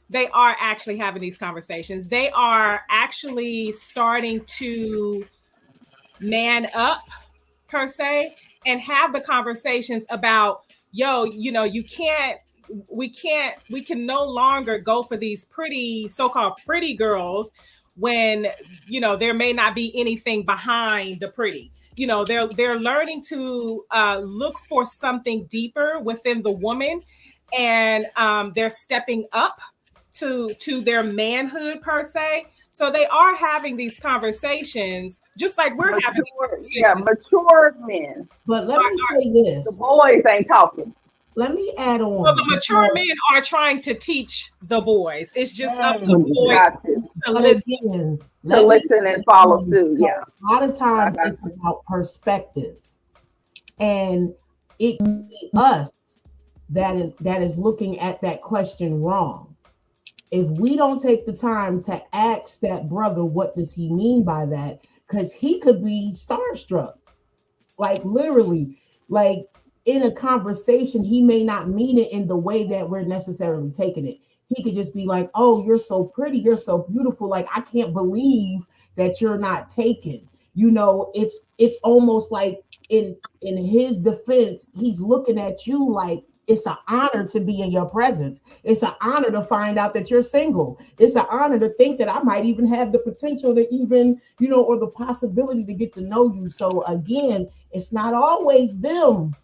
They are actually having these conversations. They are actually starting to man up, per se, and have the conversations about, we can no longer go for these pretty, so-called pretty girls when, there may not be anything behind the pretty. They're learning to look for something deeper within the woman, and they're stepping up to their manhood, per se. So they are having these conversations just like we're having. Yeah, mature men. But let me say this. The boys ain't talking. Let me add on. Well, the mature men are trying to teach the boys. It's just up to the boys to listen and follow suit. Yeah. A lot of times it's about perspective. And it's us that is looking at that question wrong. If we don't take the time to ask that brother, what does he mean by that? Because he could be starstruck. Like literally, like in a conversation, he may not mean it in the way that we're necessarily taking it. He could just be like, "Oh, you're so pretty, you're so beautiful. Like, I can't believe that you're not taken." It's almost like in his defense, he's looking at you like, It's an honor to be in your presence. It's an honor to find out that you're single. It's an honor to think that I might even have the potential to even, or the possibility to get to know you. So again, it's not always them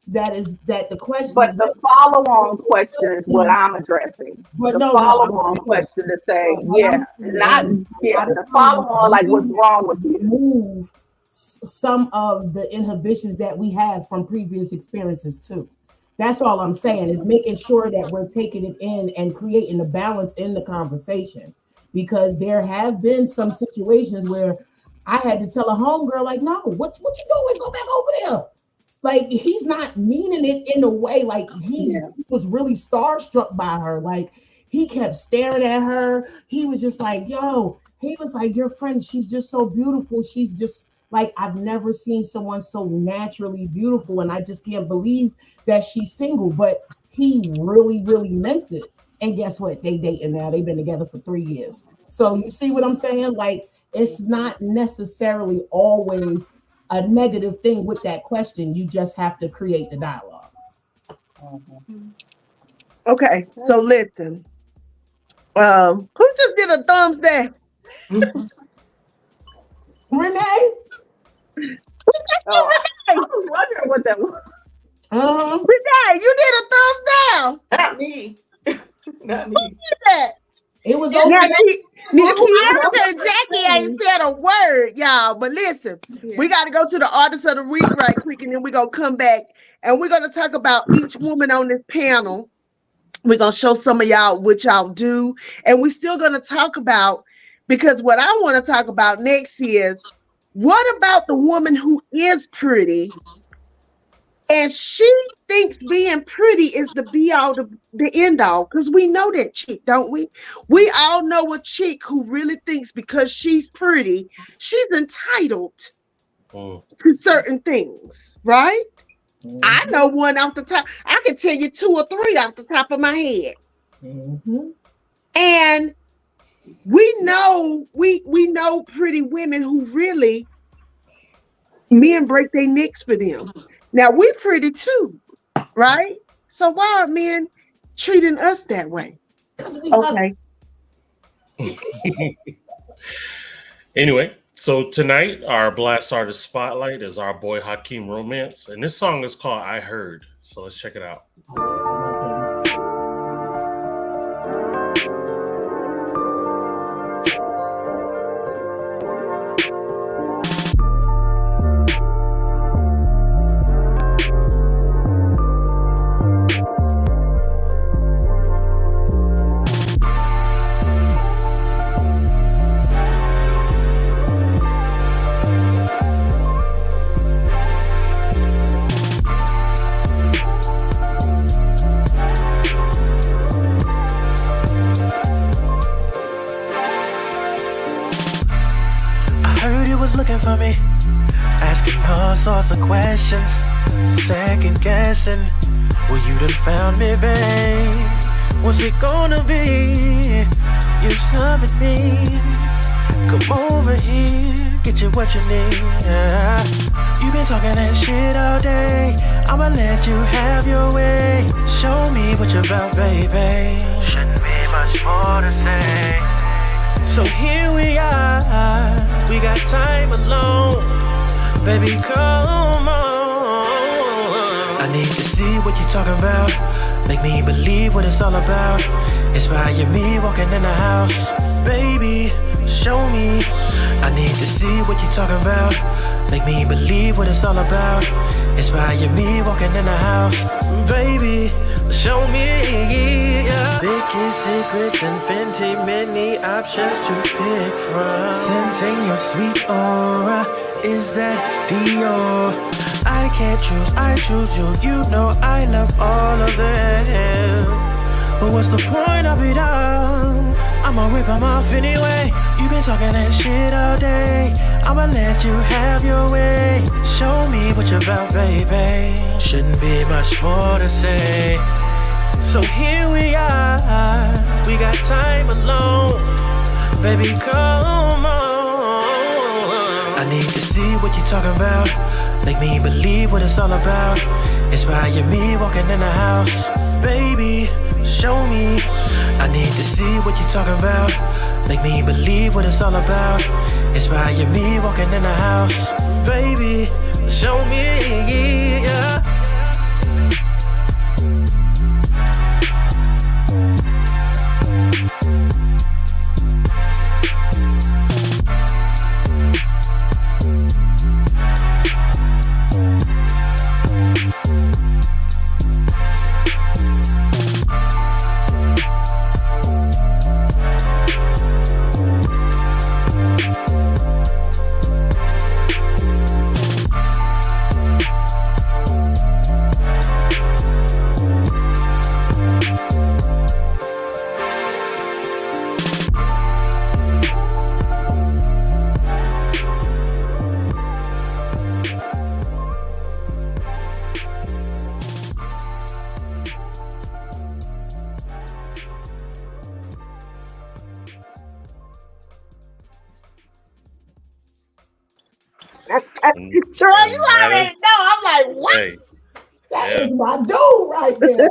that the question. But the follow-on question is what I'm addressing. But the follow-on question to say, the follow-on, like what's wrong with you? Move some of the inhibitions that we have from previous experiences too. That's all I'm saying, is making sure that we're taking it in and creating a balance in the conversation, because there have been some situations where I had to tell a homegirl, like, no, what you doing? Go back over there. Like, he's not meaning it in a way, like he was really starstruck by her. Like, he kept staring at her. He was just like, he was like, your friend, she's just so beautiful. She's just like, I've never seen someone so naturally beautiful. And I just can't believe that she's single. But he really, really meant it. And guess what? They dating now. They've been together for 3 years. So you see what I'm saying? Like, it's not necessarily always a negative thing with that question. You just have to create the dialogue. Okay, so listen. Who just did a thumbs down? Renee? I was wondering what that was. Renee, you did a thumbs down. Not me. Not me. Who did that? It was okay. Kiara and Jackie ain't said a word, y'all. But listen, we got to go to the artist of the week right quick, and then we're going to come back and we're going to talk about each woman on this panel. We're going to show some of y'all what y'all do. And we're still going to talk about, because what I want to talk about next is, what about the woman who is pretty and she thinks being pretty is the be all, the end all? Because we know that chick, don't we? We all know a chick who really thinks because she's pretty, she's entitled to certain things, right? Mm-hmm. I know one off the top. I can tell you 2 or 3 off the top of my head. Mm-hmm. And we know pretty women who really men break their necks for them. Now we pretty too, right? So why are men treating us that way? Okay. Anyway, so tonight our Blast Artist Spotlight is our boy Hakeem Romance, and this song is called I Heard. So let's check it out. For me, asking all sorts of questions, second guessing. Well, you done found me, babe. What's it gonna be? You summoned me. Come over here, get you what you need. You been talking that shit all day. I'ma let you have your way. Show me what you're about, baby. Shouldn't be much more to say. So here we are, we got time alone. Baby, come on. I need to see what you're talking about. Make me believe what it's all about. Inspire me walking in the house. Baby, show me. I need to see what you're talking about. Make me believe what it's all about. Inspire me walking in the house. Baby, show me. Thicket secrets and Fenty, many options to pick from. Sensing your sweet aura, is that Dior? I can't choose, I choose you. You know I love all of them. But what's the point of it all? I'ma rip them off anyway. You been talking that shit all day. I'ma let you have your way. Show me what you're about, baby. Shouldn't be much more to say. So here we are, we got time alone. Baby, come on. I need to see what you're talking about. Make me believe what it's all about. Inspire me walking in the house. Baby, show me. I need to see what you're talking about. Make me believe what it's all about. Inspire me walking in the house. Baby, show me. Yeah. Troy, you already know. I'm like, what? Hey, That is my dude right there.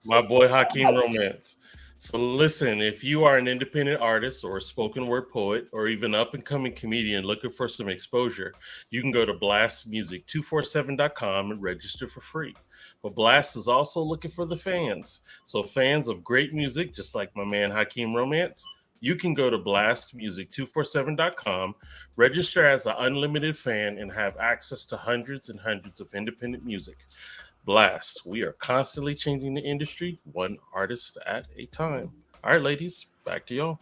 my boy Hakeem Romance. So listen, if you are an independent artist or a spoken word poet or even up and coming comedian looking for some exposure, you can go to blastmusic247.com and register for free. But Blast is also looking for the fans. So fans of great music, just like my man Hakeem Romance, you can go to blastmusic247.com, register as an unlimited fan, and have access to hundreds and hundreds of independent music. Blast, we are constantly changing the industry, one artist at a time. All right, ladies, back to y'all.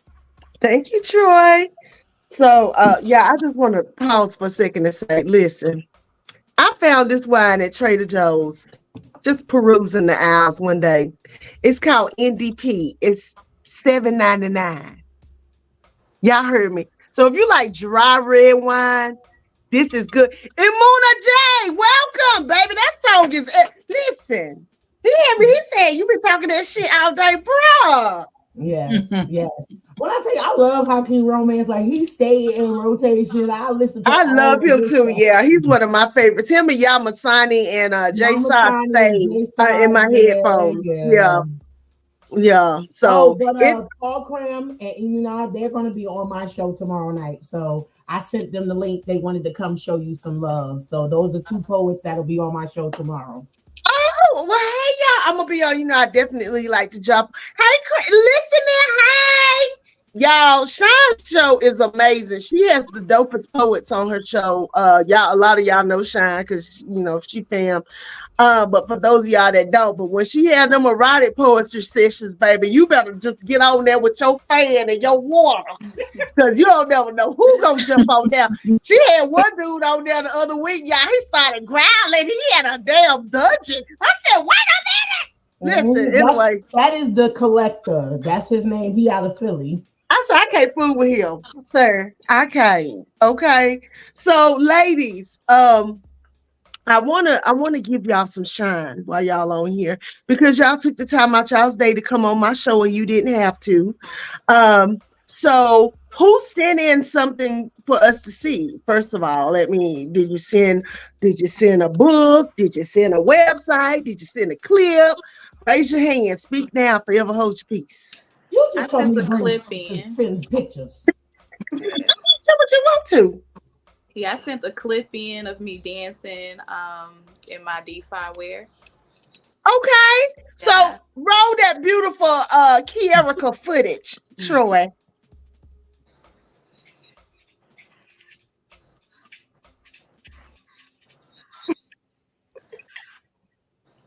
Thank you, Troy. So, yeah, I just want to pause for a second and say, listen, I found this wine at Trader Joe's, just perusing the aisles one day. It's called NDP. It's $7.99. Y'all heard me. So if you like dry red wine, this is good. Imuna J, welcome, baby. That song is listen. He said you been talking that shit all day, bro. Yes, yes. When I tell you, I love Hakeem Romance. Like he stayed in rotation. I listen to. I love him too. Yeah, he's one of my favorites. Him and Yamasani and Jay Saw stay in my headphones. Yeah. So, Paul Cram and Imuna, they're going to be on my show tomorrow night. So I sent them the link. They wanted to come show you some love. So those are two poets that'll be on my show tomorrow. Oh, well, hey, y'all. I'm going to be on, I definitely like to jump. Hey, listening. Hey. Y'all, Shine's show is amazing. She has the dopest poets on her show. A lot of y'all know Shine because, she fam. But for those of y'all that don't, but when she had them erotic poetry sessions, baby, you better just get on there with your fan and your water because you don't never know who gonna jump on there. She had one dude on there the other week, y'all. He started growling. He had a damn dungeon. I said, wait a minute. Listen, anyway. That is the Collector. That's his name. He out of Philly. I said, I can't fool with him, sir. I can't. Okay. So, ladies, I wanna give y'all some shine while y'all on here because y'all took the time out y'all's day to come on my show and you didn't have to. So who sent in something for us to see? First of all, did you send a book? Did you send a website? Did you send a clip? Raise your hand. Speak now. Forever hold your peace. You just told me to clip in. Send pictures. Say what you want to. Yeah, I sent a clip in of me dancing in my DeFi wear. Okay. So roll that beautiful Kierica footage, Troy.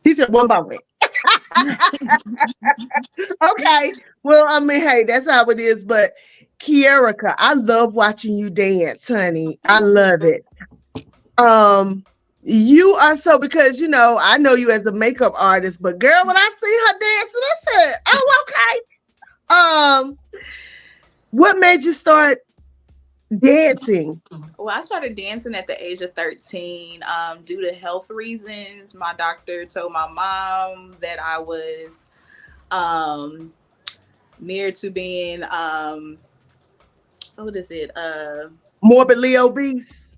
He said one by one. Okay. Well, hey, that's how it is. But Kierica, I love watching you dance, honey. I love it. You are so because I know you as a makeup artist, but girl, when I see her dancing, I said, "Oh, okay." What made you start dancing? Well, I started dancing at the age of 13 due to health reasons. My doctor told my mom that I was near to being what is it? Morbidly obese?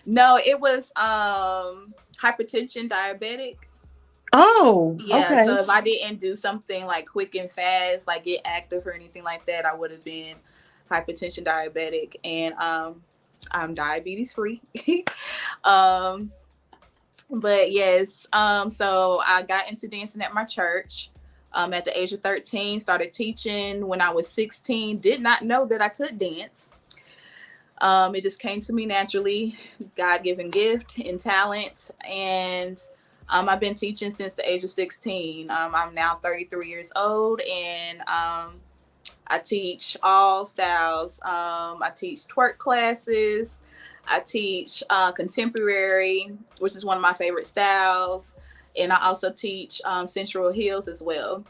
No, it was hypertension, diabetic. Oh, Yeah, okay. so if I didn't do something like quick and fast, like get active or anything like that, I would have been hypertension, diabetic, and I'm diabetes free. But yes, so I got into dancing at my church at the age of 13, started teaching when I was 16, did not know that I could dance. It just came to me naturally, God-given gift and talent, and I've been teaching since the age of 16. I'm now 33 years old, and I teach all styles. I teach twerk classes. I teach contemporary, which is one of my favorite styles. And I also teach sensual heels as well.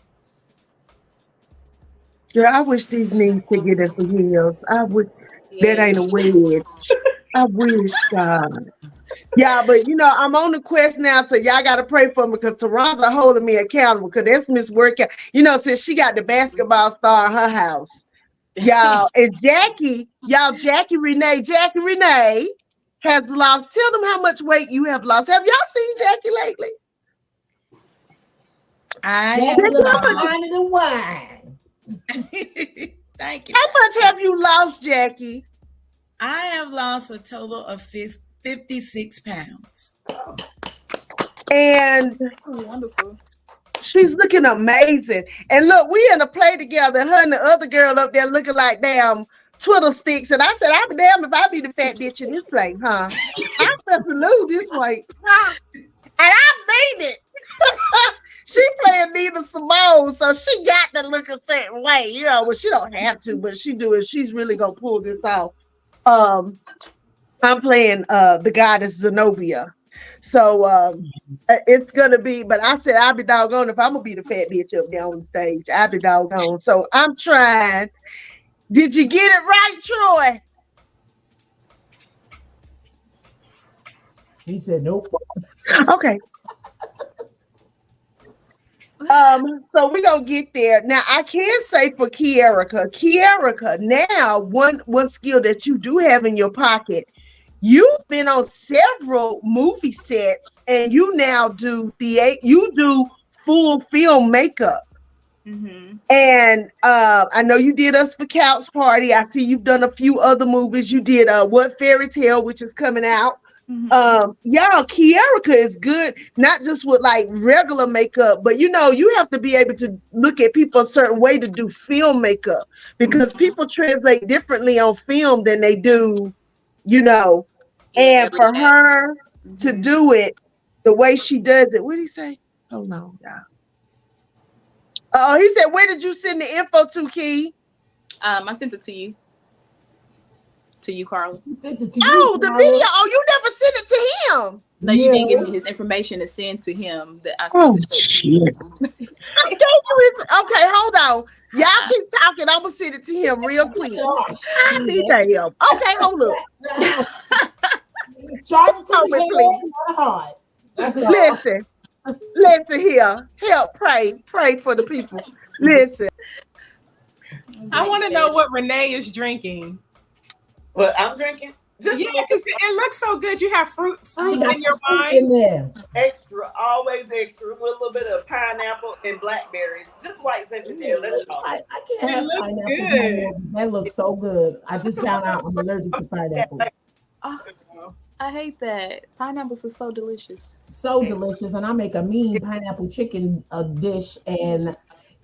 Girl, I wish these knees could get us some heels. I would. Yes. That ain't a wedge. I wish, God. Yeah, but I'm on the quest now, so y'all gotta pray for me because Taron's holding me accountable because that's Miss Workout. Since she got the basketball star in her house. Y'all, and Jackie Renee has lost. Tell them how much weight you have lost. Have y'all seen Jackie lately? I have lost the wine. Thank you. How much have you lost, Jackie? I have lost a total of 56 pounds. And wonderful. She's looking amazing. And look, we in a play together. Her and the other girl up there looking like damn Twiddle sticks. And I said, I'll be damned if I be the fat bitch in this play, huh? I'm supposed to lose this weight. And I made it. She playing Nina Simone, so she got to look a certain way. Well, she don't have to, but she do it. She's really gonna pull this off. I'm playing the goddess Zenobia. So it's gonna be, but I said I'll be doggone if I'm gonna be the fat bitch up there on the stage. I'll be doggone. So I'm trying. Did you get it right, Troy? He said nope. Okay. So we're gonna get there. Now I can say for Kierica, now one skill that you do have in your pocket, you've been on several movie sets and you now do full film makeup. Mm-hmm. And I know you did Us for Couch Party. I see you've done a few other movies. You did What Fairy Tale, which is coming out. Mm-hmm. Y'all, Kierica is good, not just with like regular makeup, but you have to be able to look at people a certain way to do film makeup because people translate differently on film than they do, and for her to do it the way she does it. What did he say? Hold on, y'all. Oh, he said, where did you send the info to, Key? I sent it to you. To you, Carla. The video. Oh, you never sent it to him. No, you didn't give me his information to send to him. That I sent Okay, hold on. Y'all keep talking. I'm gonna send it to him real quick. I need him. Okay, hold up. Charge it to the heart. Listen here. Help, pray for the people. Listen. I want to know what Renee is drinking. What I'm drinking? Because it looks so good. You have fruit in your wine. In there. Extra, always extra, with a little bit of pineapple and blackberries. Just white Zinfandel. That's all. I can't have pineapple. That looks so good. I just found out I'm allergic to pineapple. I hate that. Pineapples are so delicious. So delicious. And I make a mean pineapple chicken dish. And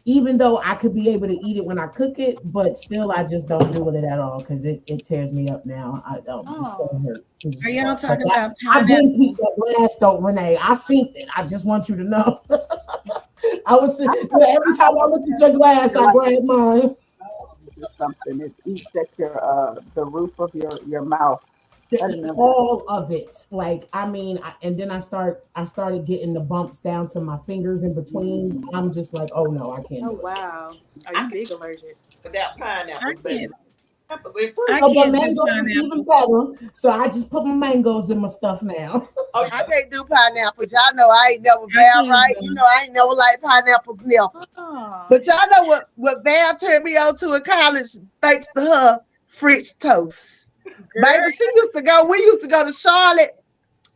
even though I could be able to eat it when I cook it, but still I just don't do it at all because it tears me up now. I'm just so hurt. Are y'all talking about I've been peeped that glass though, Renee. I seen it. I just want you to know. I was every time I looked at your glass, I grabbed mine. Something. It eats at the roof of your mouth. All of it. Like, I mean, and then I started getting the bumps down to my fingers in between. I'm just like, oh no, I can't. Oh wow. Are you big allergic? Without pineapples, baby. But mango is even better. So I just put my mangoes in my stuff now. Oh, I can't do pineapples. Y'all know I ain't never Val, right? I ain't never like pineapples near. But y'all know what Val turned me on to in college thanks to her French toast. Baby, we used to go to Charlotte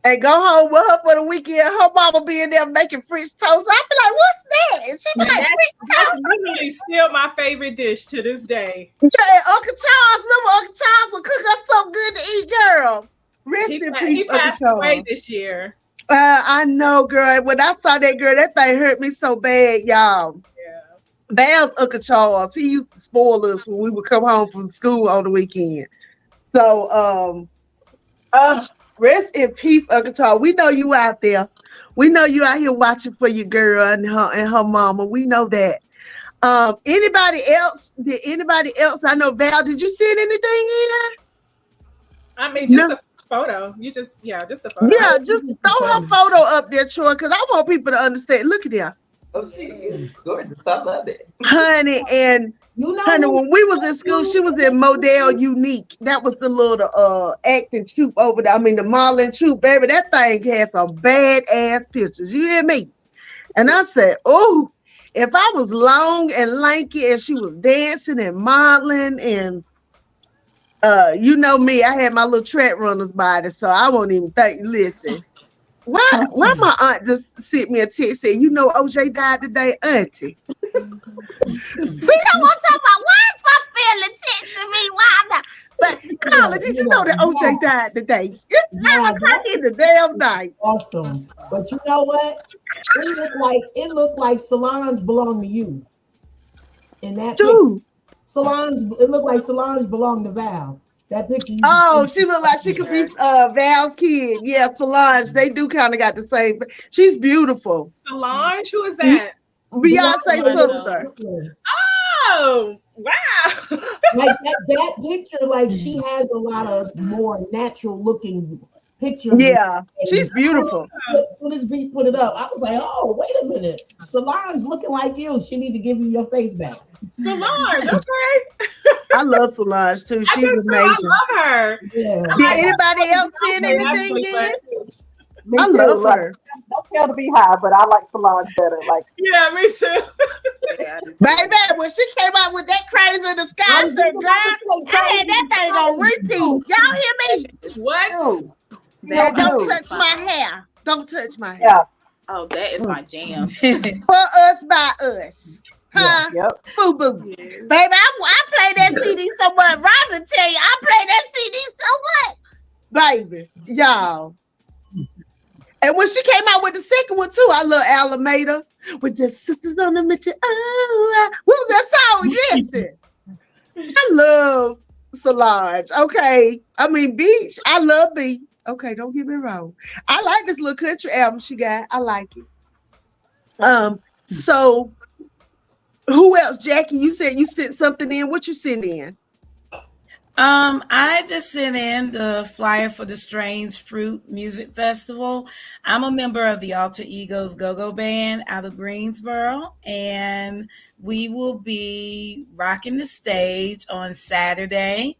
and go home with her for the weekend. Her mama be in there making French toast. I be like, what's that? And she be like, that's literally still my favorite dish to this day. Yeah, Uncle Charles, remember Uncle Charles would cook us so good to eat, girl. Rest in peace, He passed away this year. I know, girl. When I saw that girl, that thing hurt me so bad, y'all. Yeah. Val's Uncle Charles, he used to spoil us when we would come home from school on the weekend. So, rest in peace, Uncle Charles. We know you out there. We know you out here watching for your girl and her mama. We know that. Anybody else? Did anybody else? I know, Val, did you send anything in? I mean, just a photo. Just a photo. Yeah, just throw her photo up there, Troy, because I want people to understand. Look at that. Oh, she is gorgeous. I love it. Honey, and honey, when we was in school, she was in Model Unique. That was the little acting troupe over there. I mean, the modeling troupe, baby. That thing had some bad-ass pictures. You hear me? And I said, oh, if I was long and lanky and she was dancing and modeling and you know me, I had my little track runner's body, so I won't even think. Listen, why my aunt just sent me a text saying, you know, OJ died today, Auntie. We don't want to talk about why is my family texting me? Why I'm not? But Carla, did you know that OJ died today? It's 9 o'clock in the damn night. Awesome. But you know what? It looked like Solange belonged to you. In that Dude. It looked like Solange belonged to Val. That picture. She looked like she could be Val's kid. Yeah, Solange. They do kind of got the same. She's beautiful. Solange? Who is that? Beyonce's sister. Oh, wow. Like that picture, like she has a lot of more natural looking pictures. Yeah, she's beautiful. As soon as we put it up, I was like, oh, wait a minute. Solange looking like you. She need to give you your face back. Solange, okay. I love Solange too. She's amazing. I love her. Yeah. Did anybody else see anything yet? I love her. Don't tell to be high, but I like Solange better. Like, yeah, me too. Baby, when she came out with that Crazy in the Sky, I said, girl, I had that thing on repeat. Y'all hear me? What? Don't touch my hair. Don't touch my hair. Yeah. Oh, that is my jam. For us, by us. Huh? Yep. Boo boo. Baby, I play that CD so much. Rosa tell you, I play that CD so much. Baby, y'all. And when she came out with the second one too, I love Alameda with the sisters on the mission. Oh, what was that song? Yes. I love Solange. Okay. I mean, Beach. I love Beach. Okay, don't get me wrong. I like this little country album she got. I like it. So who else? Jackie, you said you sent something in. What you sent in? I just sent in the flyer for the Strange Fruit Music Festival. I'm a member of the Alter Egos Go-Go Band out of Greensboro, and we will be rocking the stage on Saturday.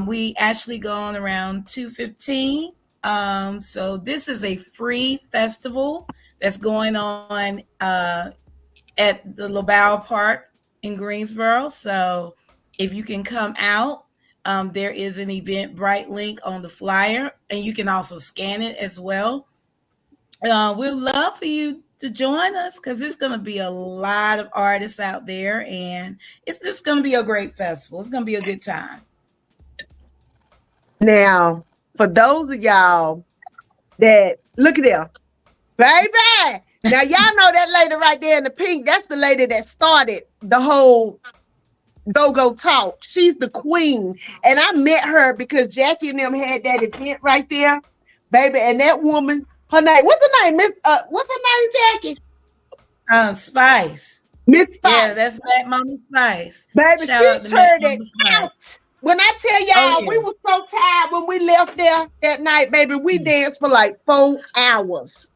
We actually go on around 2:15. So this is a free festival that's going on at the LaBelle Park in Greensboro. So if you can come out, there is an Eventbrite link on the flyer, and you can also scan it as well. We'd love for you to join us because it's going to be a lot of artists out there, and it's just going to be a great festival. It's going to be a good time. Now, for those of y'all that look at them, baby. Now y'all know that lady right there in the pink. That's the lady that started the whole Go-Go Talk. She's the queen, and I met her because Jackie and them had that event right there, baby. And that woman, her name, what's her name? What's her name, Jackie? Spice. Miss Spice. Yeah, that's Black Mama Spice. Baby, Shout she turned it out. When I tell y'all, we were so tired when we left there that night, baby. We danced for like 4 hours.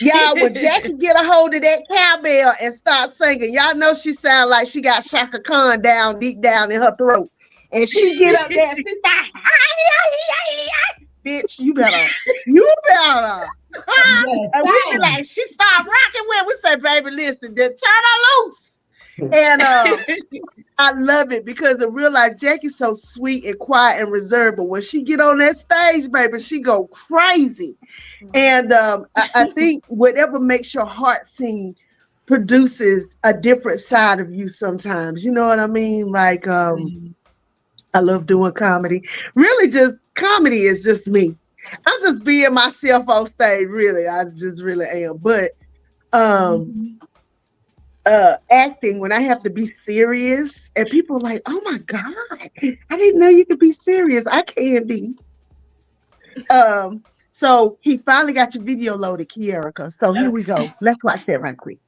Y'all, when Jackie get a hold of that cowbell and start singing, y'all know she sound like she got Shaka Khan down deep down in her throat. And she get up there and she start, bitch, you better. And we be like, she start rocking with. We say, baby, listen, just turn her loose. And I love it because in real life, Jackie's so sweet and quiet and reserved, but when she get on that stage, baby, she go crazy. And I think whatever makes your heart sing produces a different side of you sometimes. You know what I mean? Like, I love doing comedy. Really, just comedy is just me. I'm just being myself on stage, really. I just really am. But acting, when I have to be serious, and people are like, oh my God, I didn't know you could be serious. I can be. So he finally got your video loaded, Kierica. So here we go. Let's watch that right quick.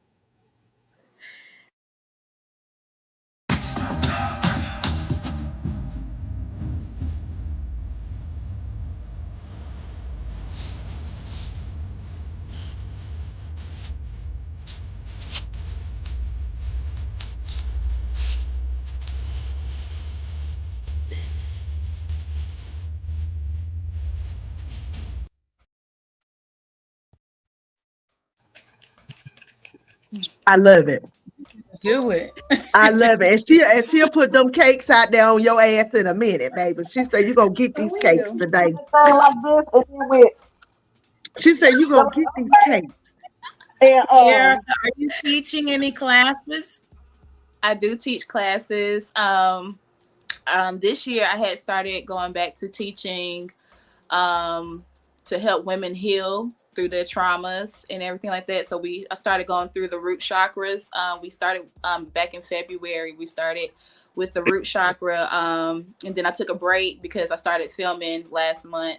I love it. Do it. I love it. And she'll put them cakes out there on your ass in a minute, baby. She said you're gonna get these cakes today. Thing like this, and then with She said you're gonna get these cakes. And Erica, are you teaching any classes? I do teach classes. This year I had started going back to teaching to help women heal through their traumas and everything like that. So I started going through the root chakras. We started back in February. We started with the root chakra, and then I took a break because I started filming last month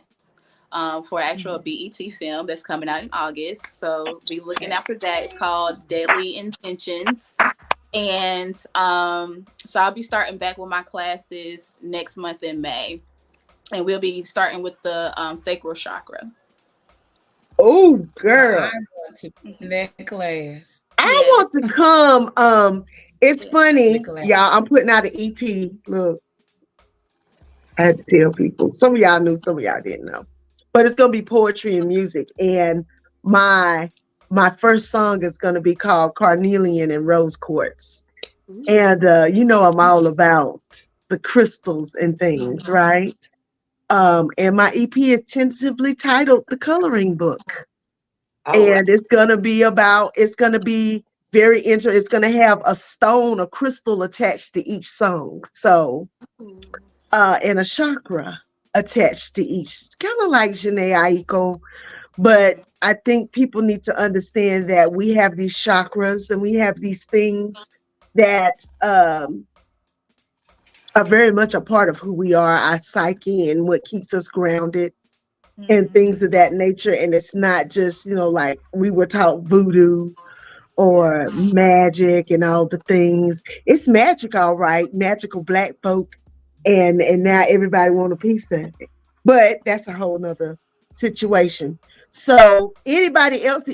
for actual BET film that's coming out in August. So be looking out for that. It's called Deadly Intentions. And so I'll be starting back with my classes next month in May. And we'll be starting with the sacral chakra. oh, girl. I want to be in that class. I want to come. It's funny, class. y'all. I'm putting out an EP. Look, I had to tell people. Some of y'all knew, some of y'all didn't know. But it's gonna be poetry and music. And my first song is gonna be called Carnelian and Rose Quartz. And you know I'm all about the crystals and things, right? And my EP is tentatively titled The Coloring Book. And it's gonna be very interesting. It's gonna have a stone, a crystal attached to each song. So and a chakra attached to each, kind of like Janae Aiko. But I think people need to understand that we have these chakras and we have these things that are very much a part of who we are, our psyche, and what keeps us grounded and things of that nature. And it's not just, like we were taught voodoo or magic and all the things. It's magic, all right, magical black folk. And now everybody want a piece of it. But that's a whole nother situation. So anybody else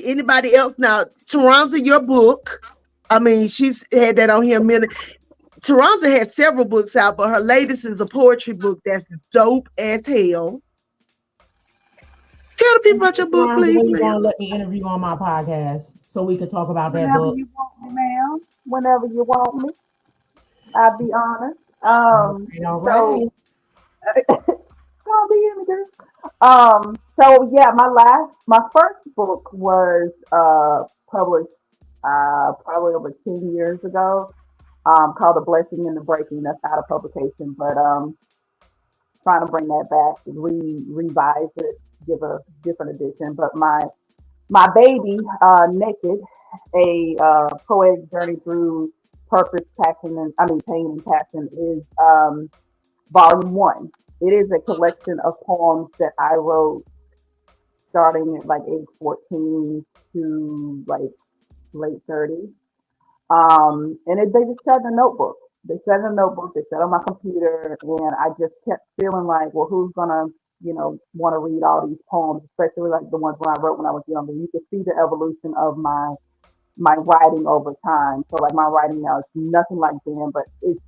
now, Taranza, your book, I mean, she's had that on here a minute. Taranza had several books out, but her latest is a poetry book that's dope as hell. Tell the people about your book, please. When you want to let me interview on my podcast so we could talk about that book? Whenever you want me, ma'am. Whenever you want me, I'll be honored. All right. Gonna be in the So yeah, my first book was published probably over 10 years ago. Called The Blessing and the Breaking. That's out of publication, but trying to bring that back, revise it, give a different edition. But my baby, Naked, a poetic journey through purpose, pain and passion, is volume 1. It is a collection of poems that I wrote starting at like age 14 to like late 30s. And they just sat in a notebook. They sat on my computer, and I just kept feeling like, well, who's gonna, want to read all these poems, especially like the ones when I wrote when I was younger. You can see the evolution of my writing over time. So like my writing now is nothing like then, but it's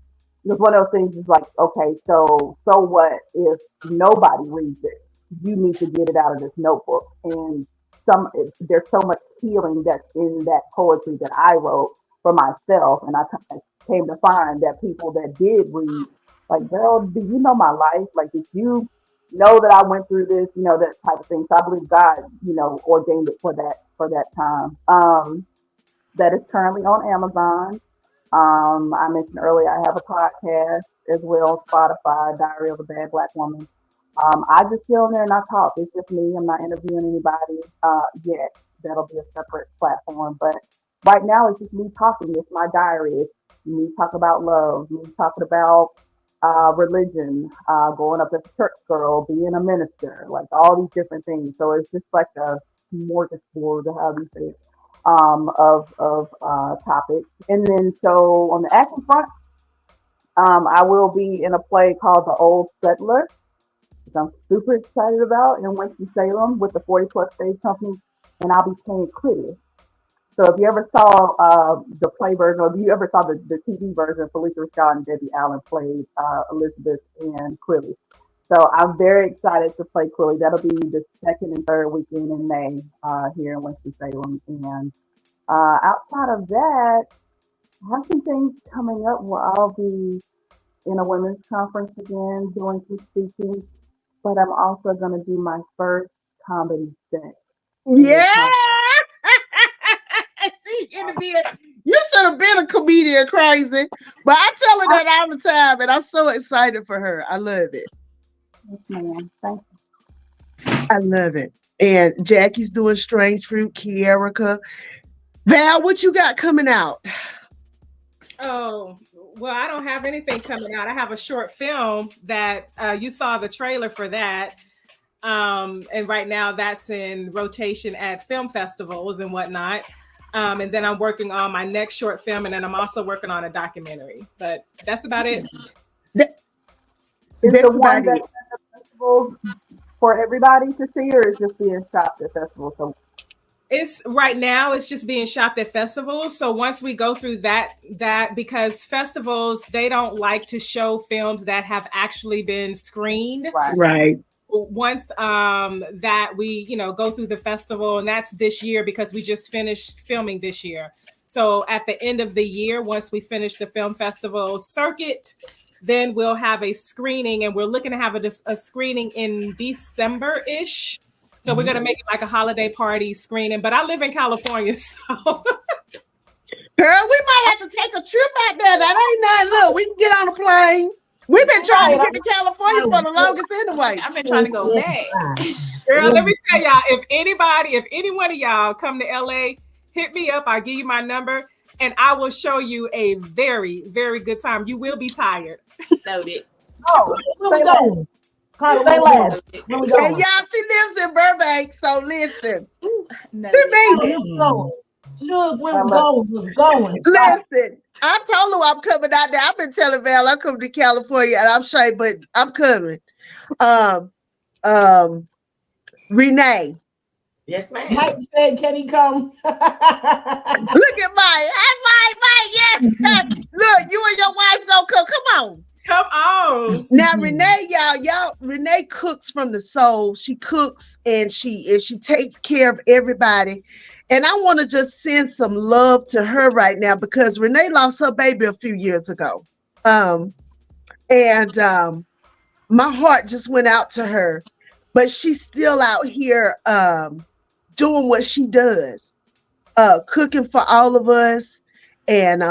one of those things. Is like, okay, so what if nobody reads it? You need to get it out of this notebook, and there's so much healing that's in that poetry that I wrote for myself. And I came to find that people that did read, like, girl, do you know my life? Like, did you know that I went through this? You know, that type of thing. So I believe God, ordained it for that time. That is currently on Amazon. I mentioned earlier I have a podcast as well, Spotify, Diary of a Bad Black Woman. I just get on there and I talk. It's just me. I'm not interviewing anybody yet. That'll be a separate platform. But right now it's just me talking. It's my diary. It's me talking about love, me talking about religion, growing up as a church girl, being a minister, like all these different things. So it's just like a smorgasbord, how do you say it, of topics. And then so on the acting front, I will be in a play called The Old Settler, which I'm super excited about, in Winston-Salem with the 40 Plus Stage Company, and I'll be playing Quitty. So if you ever saw the play version, or if you ever saw the TV version, Felicia Rashad and Debbie Allen played Elizabeth and Quilly. So I'm very excited to play Quilly. That'll be the second and third weekend in May here in Winston-Salem. And outside of that, I have some things coming up where I'll be in a women's conference again, doing some speaking, but I'm also going to do my first comedy set. Yeah. You should have been a comedian, crazy. But I tell her that all the time, and I'm so excited for her. I love it. Yes, ma'am. Thank you. I love it. And Jackie's doing Strange Fruit, Kierica. Val, what you got coming out? Oh, well, I don't have anything coming out. I have a short film that you saw the trailer for that. And right now that's in rotation at film festivals and whatnot. And then I'm working on my next short film, and then I'm also working on a documentary. But that's about it. Is the one that's at the festival for everybody to see, or is just being shopped at festivals? So it's right now it's just being shopped at festivals. So once we go through that because festivals, they don't like to show films that have actually been screened. Right. Once that we go through the festival, and that's this year because we just finished filming this year. So at the end of the year, once we finish the film festival circuit, then we'll have a screening, and we're looking to have a screening in December-ish. So we're going to make it like a holiday party screening, but I live in California, so. Girl, we might have to take a trip out there. That ain't nothing. Look, we can get on a plane. We've been trying to get to California for the longest anyway. I've been trying to go back. Girl, let me tell y'all, if any one of y'all come to LA, hit me up. I'll give you my number, and I will show you a very, very good time. You will be tired. Noted. Oh, Where we going? Carla, Stay last. where we And going? y'all, she lives in Burbank, so listen. Noted. To me, Where we going? Look, where we going? We're going. listen. I told her I'm coming out there. I've been telling Val I'm coming to California, and I'm shy, but I'm coming. Renee. Yes, ma'am. Mike said, "Can he come?" Look at Mike. Hi, Mike. Yes. Look, you and your wife gonna come. Come on. Come on. Now, Renee, Renee cooks from the soul. She cooks and she takes care of everybody. And I want to just send some love to her right now because Renee lost her baby a few years ago. And my heart just went out to her. But she's still out here doing what she does, cooking for all of us and,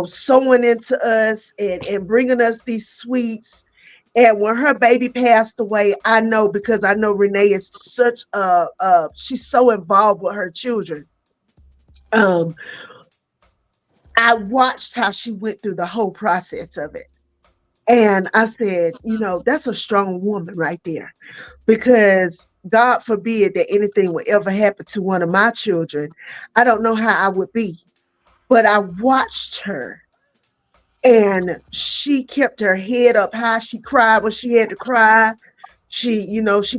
sewing into us and bringing us these sweets. And when her baby passed away, I know because I know Renee is such she's so involved with her children. I watched how she went through the whole process of it. And I said, that's a strong woman right there, because God forbid that anything would ever happen to one of my children. I don't know how I would be, but I watched her and she kept her head up high. She cried when she had to cry. She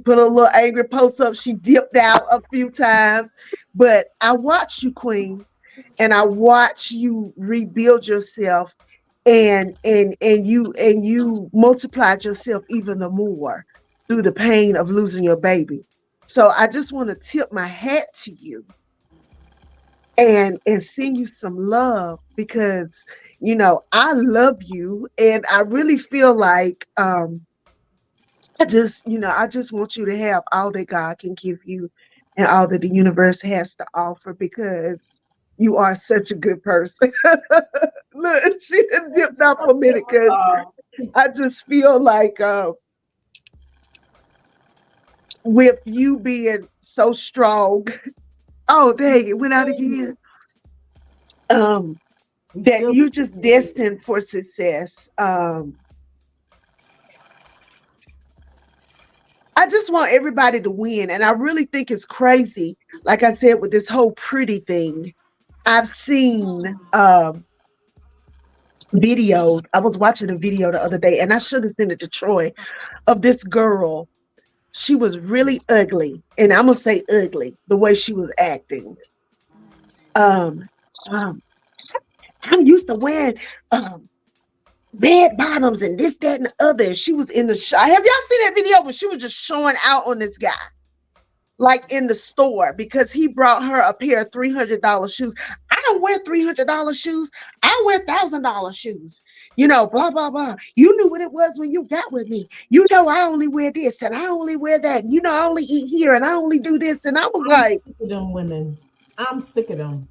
put a little angry post up. She dipped out a few times, but I watched you, Queen, and I watched you rebuild yourself. And you multiplied yourself even the more through the pain of losing your baby. So I just want to tip my hat to you. and send you some love because I love you, and I really feel like I just want you to have all that God can give you and all that the universe has to offer because you are such a good person. Look, she done dipped off a minute because I just feel like with you being so strong, oh dang, it went out again. That you're just destined for success. I just want everybody to win. And I really think it's crazy. Like I said, with this whole pretty thing, I've seen videos. I was watching a video the other day, and I should have sent it to Troy, of this girl. She was really ugly. And I'm going to say ugly, the way she was acting. I'm used to wearing red bottoms and this, that, and the other. She was in the shop. Have y'all seen that video where she was just showing out on this guy? Like in the store, because he brought her a pair of $300 shoes. I don't wear $300 shoes. I wear $1,000 shoes. Blah, blah, blah. You knew what it was when you got with me. I only wear this and I only wear that. I only eat here and I only do this. And I was like, sick of them women. I'm sick of them.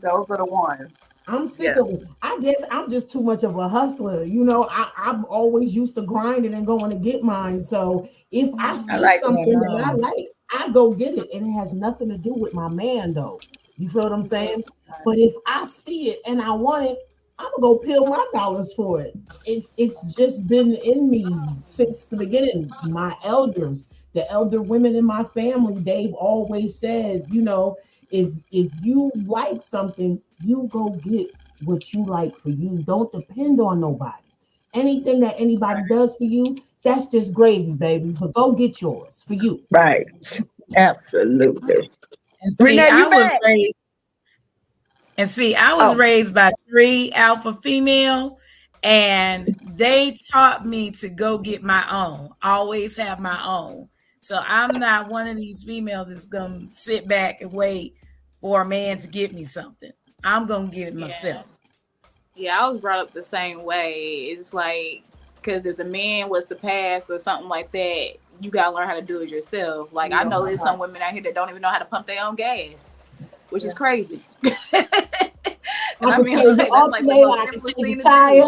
Those are the ones. I'm sick of it. I guess I'm just too much of a hustler. I'm always used to grinding and going to get mine. So if I see something that I like, I go get it. And it has nothing to do with my man, though. You feel what I'm saying? But if I see it and I want it, I'm gonna go peel my dollars for it. It's just been in me since the beginning. My elders, the elder women in my family, they've always said, if you like something, you go get what you like for you. Don't depend on nobody. Anything that anybody does for you, that's just gravy, baby. But go get yours for you. Right. Absolutely. And see, Renee, I was raised by 3 alpha female, and they taught me to go get my own. Always have my own. So I'm not one of these females that's gonna sit back and wait for a man to get me something. I'm gonna get it myself. Yeah, I was brought up the same way. It's like, because if the man was to pass or something like that, you gotta learn how to do it yourself. Like, I know there's some women out here that don't even know how to pump their own gas, which is crazy. I can change the alternator, I can change the tire.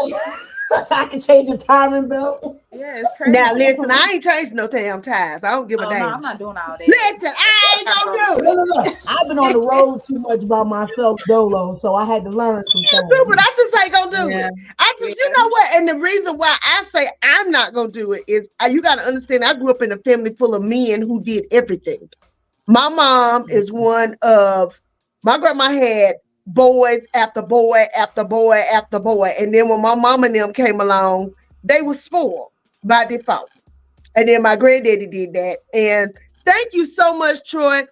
I can change the timing belt. Yeah, it's crazy. Now listen, I ain't changing no damn tires. I don't give a damn. No, I'm not doing all that. Listen, I ain't gonna do it. Look. I've been on the road too much by myself, dolo, so I had to learn some things. But I just ain't gonna do it. You know what? And the reason why I say I'm not gonna do it is you gotta understand. I grew up in a family full of men who did everything. My mom is one of my grandma had boys after boy after boy after boy, and then when my mama and them came along, they were spoiled by default. And then my granddaddy did that. And thank you so much, Troy.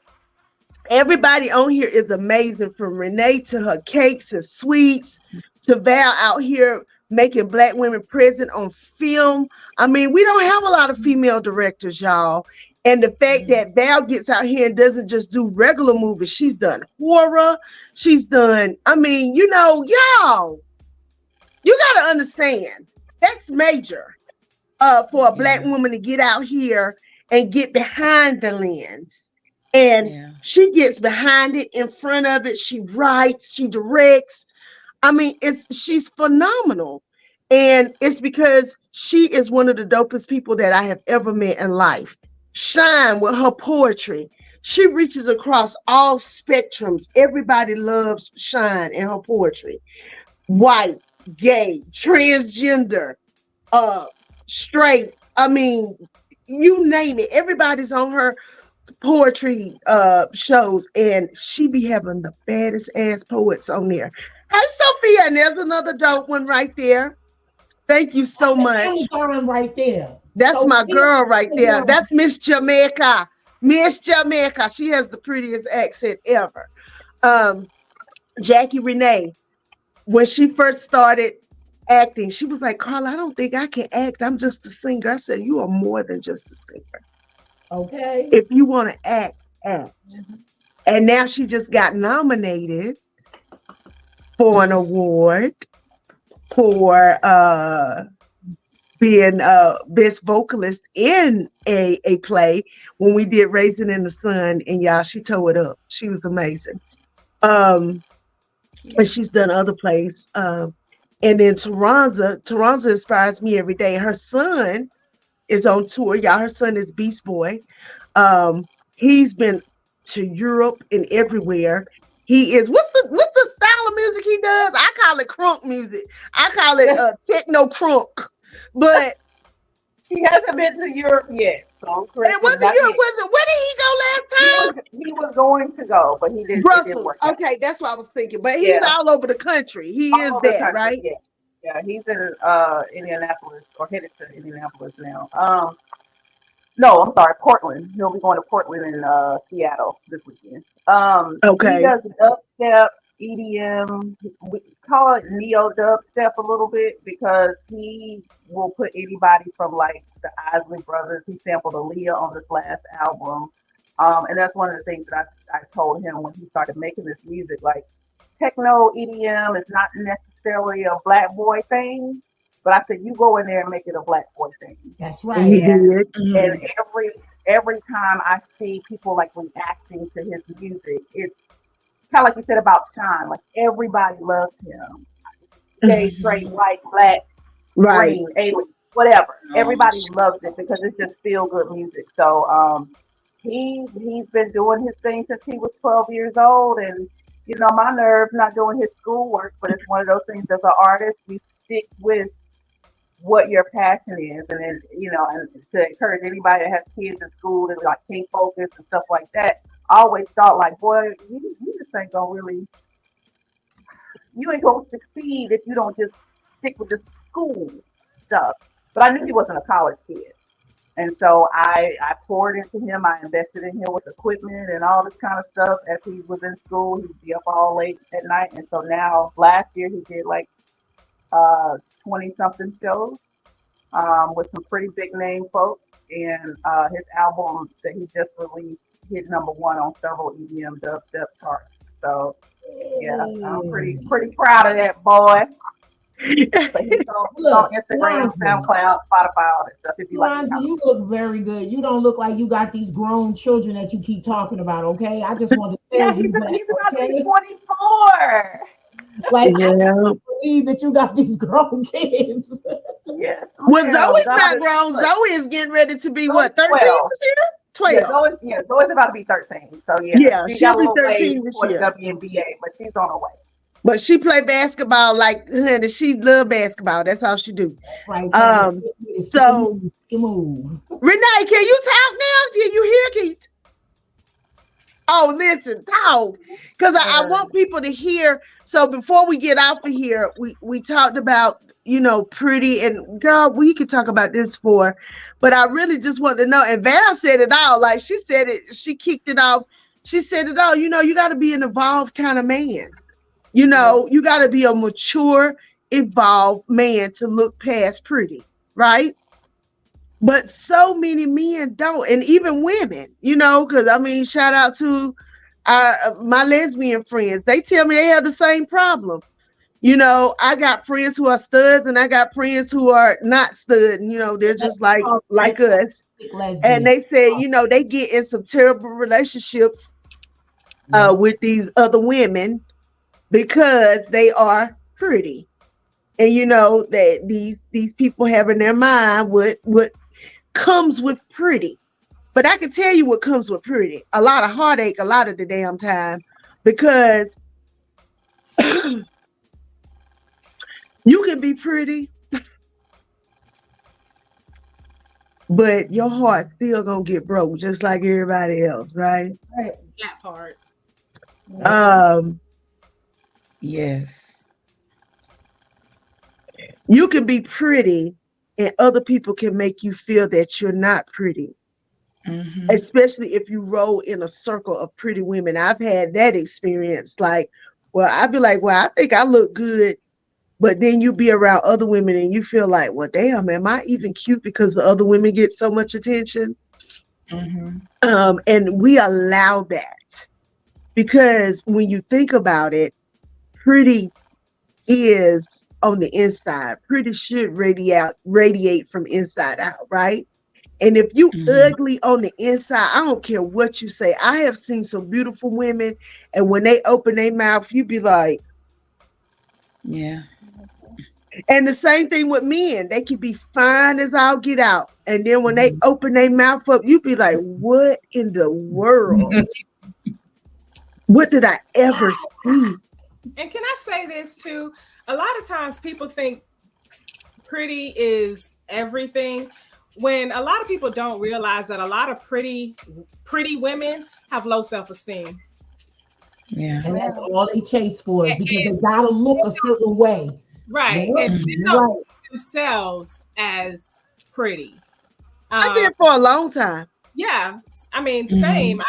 Everybody on here is amazing, from Renee to her cakes and sweets to Val out here making Black women present on film. I mean, we don't have a lot of female directors, y'all. And the fact that Val gets out here and doesn't just do regular movies, she's done horror. She's done, y'all, you got to understand, that's major for a Black woman to get out here and get behind the lens. And she gets behind it, in front of it. She writes, she directs. She's phenomenal. And it's because she is one of the dopest people that I have ever met in life. Shine with her poetry. She reaches across all spectrums. Everybody loves Shine and her poetry. White, gay, transgender, straight. You name it. Everybody's on her poetry shows, and she be having the baddest ass poets on there. Hey, Sophia, and there's another dope one right there. Thank you so much. Right there. That's so my girl right there. That's Miss Jamaica. Miss Jamaica. She has the prettiest accent ever. Jackie Renee, when she first started acting, she was like, Carla, I don't think I can act. I'm just a singer. I said, you are more than just a singer. Okay. If you want to act, act. And now she just got nominated for an award for being best vocalist in a play when we did Raisin in the Sun, and y'all, she tore it up. She was amazing. And she's done other plays. And then Taranza inspires me every day. Her son is on tour, y'all. Her son is Beast Boy. He's been to Europe and everywhere. He is what's the style of music he does? I call it crunk music. I call it techno crunk. But he hasn't been to Europe yet. So it wasn't Europe, was it? Where did he go last time? He was going to go, but he didn't. Brussels. Okay, that's what I was thinking. But he's all over the country. He is that, right? Yeah. Yeah, he's in Indianapolis, or headed to Indianapolis now. No, I'm sorry, Portland. He'll be going to Portland and Seattle this weekend. Okay. He does dubstep, EDM. We call it neo dubstep a little bit because he will put anybody from like the Isley Brothers. He sampled Aaliyah on this last album, and that's one of the things that I told him when he started making this music. Like techno EDM is not necessarily a black boy thing. But I said, you go in there and make it a black boy thing. That's right. And every time I see people like reacting to his music, it's kind of like you said about Sean. Like everybody loves him. Gay, straight, white, black, green, alien, whatever. Everybody loves it because it's just feel good music. So he's been doing his thing since he was 12 years old, and you know my nerves not doing his schoolwork. But it's one of those things as an artist, we stick with what your passion is, and then and to encourage anybody that has kids in school that like can't focus and stuff like that. I always thought like, boy, you just ain't gonna succeed if you don't just stick with the school stuff. But I knew he wasn't a college kid, and so I poured into him. I invested in him with equipment and all this kind of stuff. As he was in school, he'd be up all late at night, and so now last year he did like 20-something shows with some pretty big name folks, and his album that he just released hit #1 on several EDM dubstep charts. So yeah, I'm pretty proud of that boy. But he's on Instagram, SoundCloud, Spotify, all that stuff. If you like, you look very good. You don't look like you got these grown children that you keep talking about. Okay, I just want to tell you that. He's about to be 24. Like, I can't believe that you got these grown kids. Yeah. Well, Zoe's not grown. Zoe is getting ready to be what, 13 this year? 12. Zoe's about to be 13. So she'll be 13 this year. WNBA, but she's on her way. But she play basketball like honey. She love basketball. That's all she do. Right. So move. Renee, can you talk now? Can you hear? Oh, listen, talk, because I want people to hear. So before we get off of here, we talked about pretty, and girl, we could talk about this but I really just want to know. And Val said it all. Like she said it, she kicked it off. She said it all. You got to be an evolved kind of man. You got to be a mature, evolved man to look past pretty, right? But so many men don't, and even women, because shout out to my lesbian friends. They tell me they have the same problem. I got friends who are studs, and I got friends who are not stud. They're just like us. And they say, they get in some terrible relationships with these other women because they are pretty, and that these people have in their mind what comes with pretty. But I can tell you what comes with pretty: a lot of heartache a lot of the damn time, because you can be pretty but your heart still gonna get broke just like everybody else, right? That part. Yes. You can be pretty and other people can make you feel that you're not pretty. Mm-hmm. Especially if you roll in a circle of pretty women. I've had that experience. Like, well, I'd be like, well, I think I look good. But then you be around other women and you feel like, well, damn, am I even cute because the other women get so much attention? Mm-hmm. And we allow that. because when you think about it, pretty is on the inside. Pretty should radiate from inside out, right? And if you ugly on the inside, I don't care what you say. I have seen some beautiful women, and when they open their mouth, you be like, yeah. And the same thing with men. They can be fine as all get out. And then when they open their mouth up, you be like, what in the world? What did I ever see? And can I say this too? A lot of times people think pretty is everything, when a lot of people don't realize that a lot of pretty women have low self-esteem. Yeah. And that's all they chase for, is because they gotta look a certain way. Right. Yep. And they don't see themselves as pretty. I did for a long time. Yeah. I mean, same.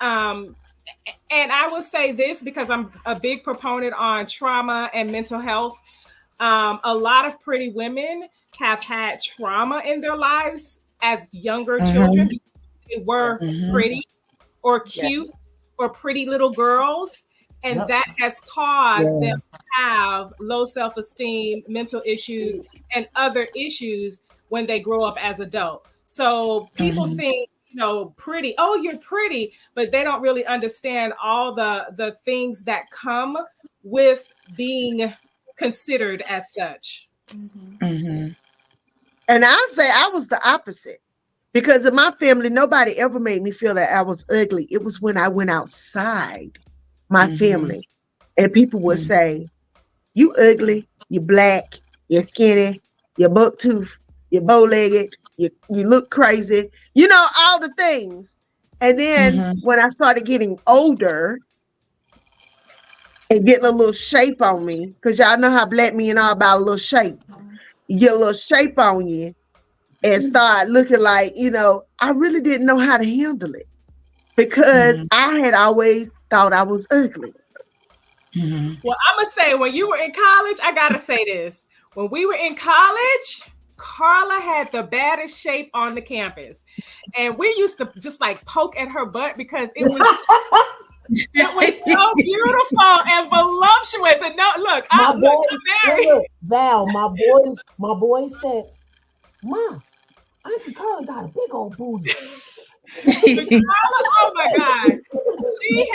I mean, and I will say this because I'm a big proponent on trauma and mental health. A lot of pretty women have had trauma in their lives as younger children. They were pretty or cute or pretty little girls. And that has caused them to have low self-esteem, mental issues, and other issues when they grow up as adults. So people think, pretty, oh, you're pretty, but they don't really understand all the things that come with being considered as such. And I say I was the opposite, because in my family, nobody ever made me feel that I was ugly. It was when I went outside my family, and people would say, you ugly, you black, you're skinny, you're buck tooth, you're bow-legged, you look crazy, all the things. And then when I started getting older and getting a little shape on me, because y'all know how black men are about a little shape. You get a little shape on you and start looking like, I really didn't know how to handle it, because I had always thought I was ugly. Well, I'm going to say, when you were in college, I got to say this. When we were in college, Carla had the baddest shape on the campus. And we used to just like poke at her butt because it was so beautiful and voluptuous. And no, look, Val, my boys said, Ma, Auntie Carla got a big old booty. Oh my God. She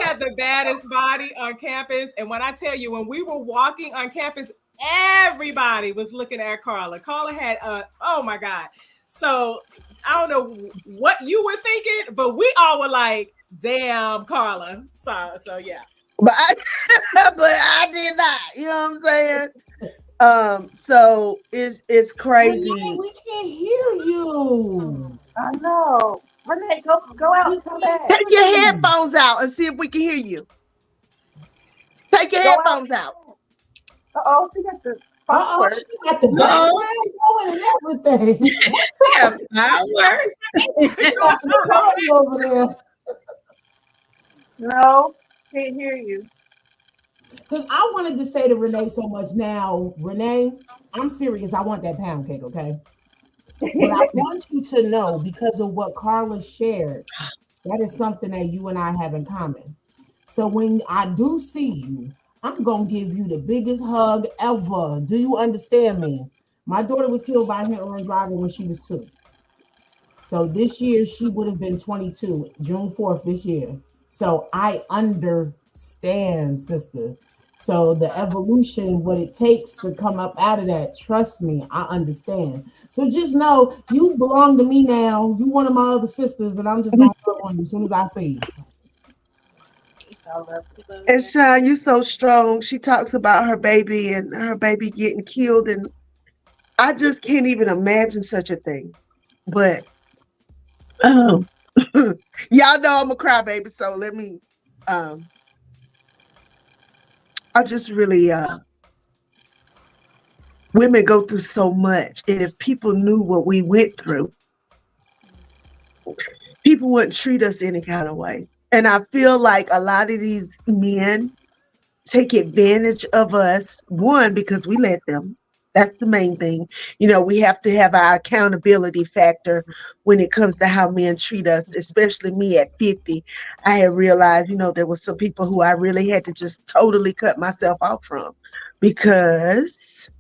had the baddest body on campus. And when I tell you, when we were walking on campus, everybody was looking at Carla. Carla had oh my God. So I don't know what you were thinking, but we all were like, damn, Carla. So yeah. But I did not, you know what I'm saying? So it's crazy. Renee, we can't hear you. I know. Renee, go out and come back. Take your headphones out and see if we can hear you. Take your headphones out. Uh-oh, she got the power. She got the going and everything. Yeah, power. Over there. No, can't hear you. Because I wanted to say to Renee so much now, Renee, I'm serious. I want that pound cake, okay? But I want you to know, because of what Carla shared, that is something that you and I have in common. So when I do see you, I'm going to give you the biggest hug ever. Do you understand me? My daughter was killed by a hit-and-run driver when she was 2. So this year, she would have been 22, June 4th this year. So I understand, sister. So the evolution, what it takes to come up out of that, trust me, I understand. So just know you belong to me now. You one of my other sisters, and I'm just going to put on you as soon as I see you. And Sean, you so strong. She talks about her baby and her baby getting killed, and I just can't even imagine such a thing. But y'all know I'm a crybaby, so let me I just really women go through so much, and if people knew what we went through, people wouldn't treat us any kind of way. And I feel like a lot of these men take advantage of us, one, because we let them, That's the main thing. We have to have our accountability factor when it comes to how men treat us, especially me at 50. I had realized, there were some people who I really had to just totally cut myself off from because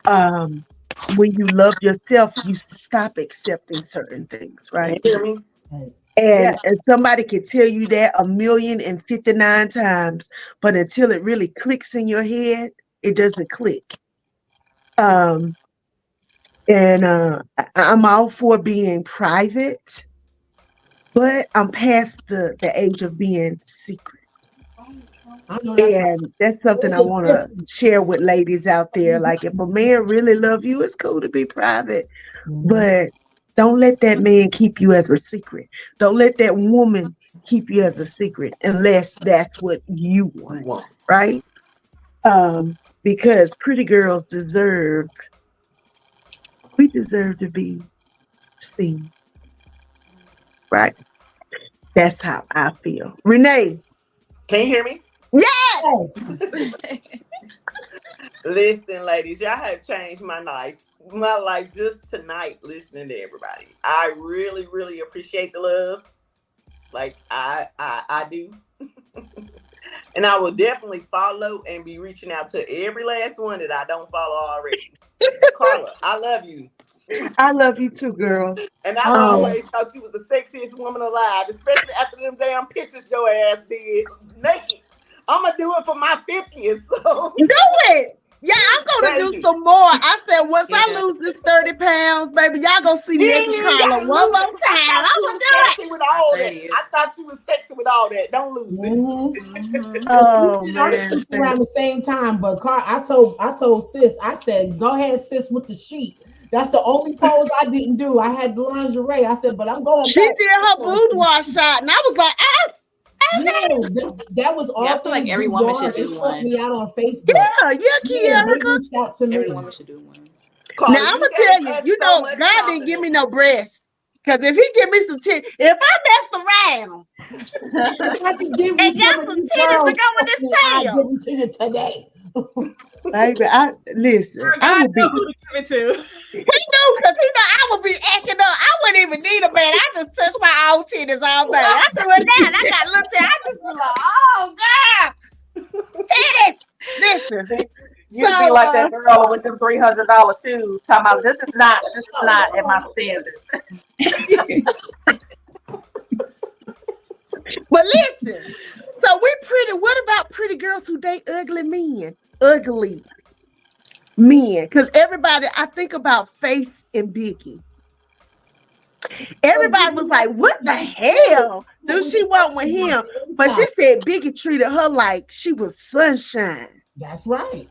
when you love yourself, you stop accepting certain things, right? You hear me? And somebody can tell you that 1,059 times, but until it really clicks in your head, it doesn't click. I'm all for being private, but I'm past the age of being secret. And that's something I want to share with ladies out there. Like, if a man really love you, it's cool to be private, but don't let that man keep you as a secret. Don't let that woman keep you as a secret unless that's what you want, right? Because pretty girls deserve to be seen, right? That's how I feel. Renee. Can you hear me? Yes. Listen, ladies, y'all have changed my life just tonight listening to everybody. I really, really appreciate the love. Like I do. And I will definitely follow and be reaching out to every last one that I don't follow already. Carla, I love you. I love you too, girl. And I always thought you was the sexiest woman alive, especially after them damn pictures your ass did naked. I'm gonna do it for my 50th. So do it. Yeah, I'm gonna do some more. I said once I lose this 30 pounds, baby, y'all gonna see naked Carla one more time. I'm gonna do it. With all that. I thought you was sexy with all that. Don't lose it. Oh man, around the same time, but I told sis, I said, go ahead, sis, with the sheet. That's the only pose I didn't do. I had the lingerie. I said, but I'm going. She did her boudoir shot, and I was like, that was all. I feel like every woman should do one. Me out on Facebook. Yeah, reached out to me. Every woman should do one. Now I'm gonna tell you, God didn't give me no breast. Because if he give me some titties, if I mess around, I can give you some got some titties to go with this tail. I'll give them to you today. Baby, listen. I would be. Who to give it to? He knew, because he know I would be acting up. I wouldn't even need a man. I just touch my own titties all day. I do it now. I got little titties. I just be like, oh God, titties. Listen. You be like that girl with them $300 shoes, talking about this is not at my standards. But listen, so we pretty. What about pretty girls who date ugly men? Ugly men, because everybody. I think about Faith and Biggie. Everybody was like, "What the hell do she want with him?" But she said Biggie treated her like she was sunshine. That's right.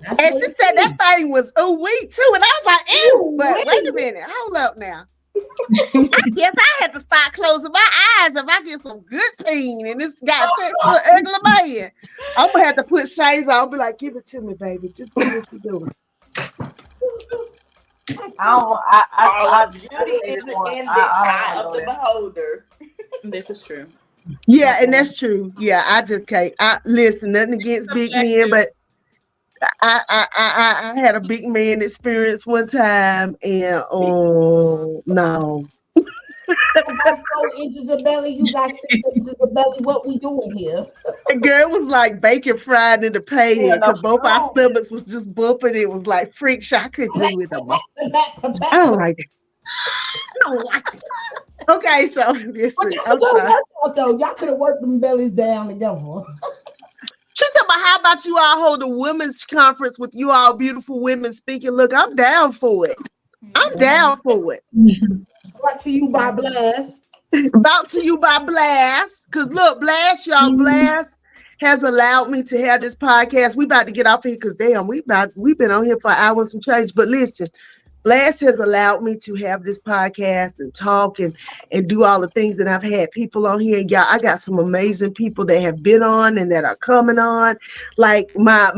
And she said that thing was ooh-wee too. And I was like, ew, but wait a minute, hold up now. I guess I had to start closing my eyes if I get some good pain and this guy takes an ugly man. I'm gonna have to put shades on. I'll be like, give it to me, baby. Just do what you're doing. Beauty is in the eye of the beholder. This is true. Yeah, and that's true. Yeah, I just can't. Listen, nothing against big men, but I had a big man experience one time, and oh no. I got 4 inches of belly. You got 6 inches of belly. What we doing here? The girl was like bacon fried in the pan because both our stomachs was just bumping. It was like freak show. I couldn't do it no more. I don't like it. I don't like it. Okay, so listen. Though y'all could have worked them bellies down together. She talking about how about you all hold a women's conference with you all beautiful women speaking. Look, I'm down for it. I'm down for it. Brought to you by Blast. Brought to you by Blast. Because look, Blast, y'all, Blast has allowed me to have this podcast. We about to get off here because damn, we've been on here for an hour and some change. But listen, Blast has allowed me to have this podcast and talk and do all the things that I've had people on here. Yeah, I got some amazing people that have been on and that are coming on. Like my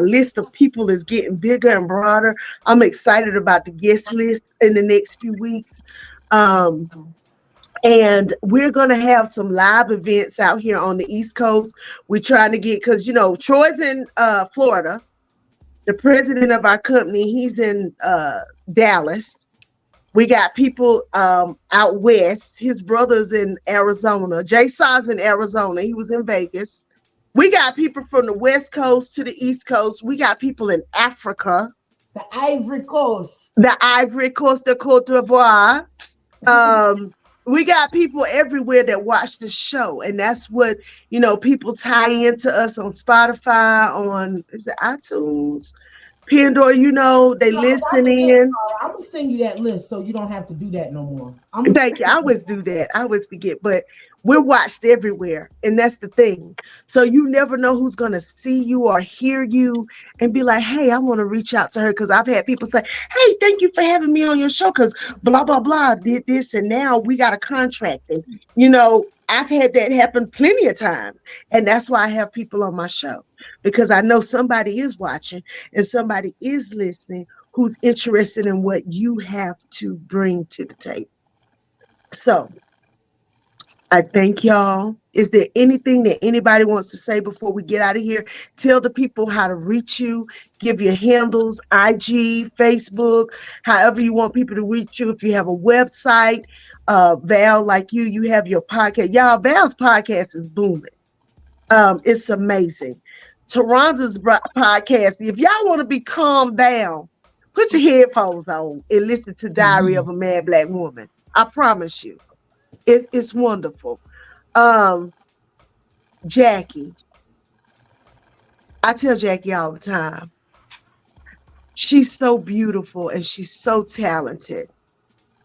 list of people is getting bigger and broader. I'm excited about the guest list in the next few weeks. And we're going to have some live events out here on the East Coast. We're trying to get, because, Troy's in Florida. The president of our company, he's in Dallas. We got people out west. His brother's in Arizona. Jay Saw's in Arizona. He was in Vegas. We got people from the West Coast to the East Coast. We got people in Africa. The Ivory Coast. The Ivory Coast, the Côte d'Ivoire. We got people everywhere that watch the show. And that's what, people tie into us on Spotify, on iTunes, Pandora, they listen in. I'm going to send you that list so you don't have to do that no more. Thank you. I always do that. I always forget, but we're watched everywhere. And that's the thing. So you never know who's going to see you or hear you and be like, hey, I want to reach out to her. Because I've had people say, hey, thank you for having me on your show because blah, blah, blah did this. And now we got a contract. And, I've had that happen plenty of times. And that's why I have people on my show, because I know somebody is watching and somebody is listening who's interested in what you have to bring to the table. So I thank y'all. Is there anything that anybody wants to say before we get out of here? Tell the people how to reach you, give your handles, IG, Facebook, however you want people to reach you. If you have a website, Val, like you have your podcast. Y'all, Val's podcast is booming. It's amazing. Taranza's podcast. If y'all want to be calmed down, put your headphones on and listen to Diary of a Mad Black Woman. I promise you. It's wonderful. Jackie. I tell Jackie all the time. She's so beautiful and she's so talented.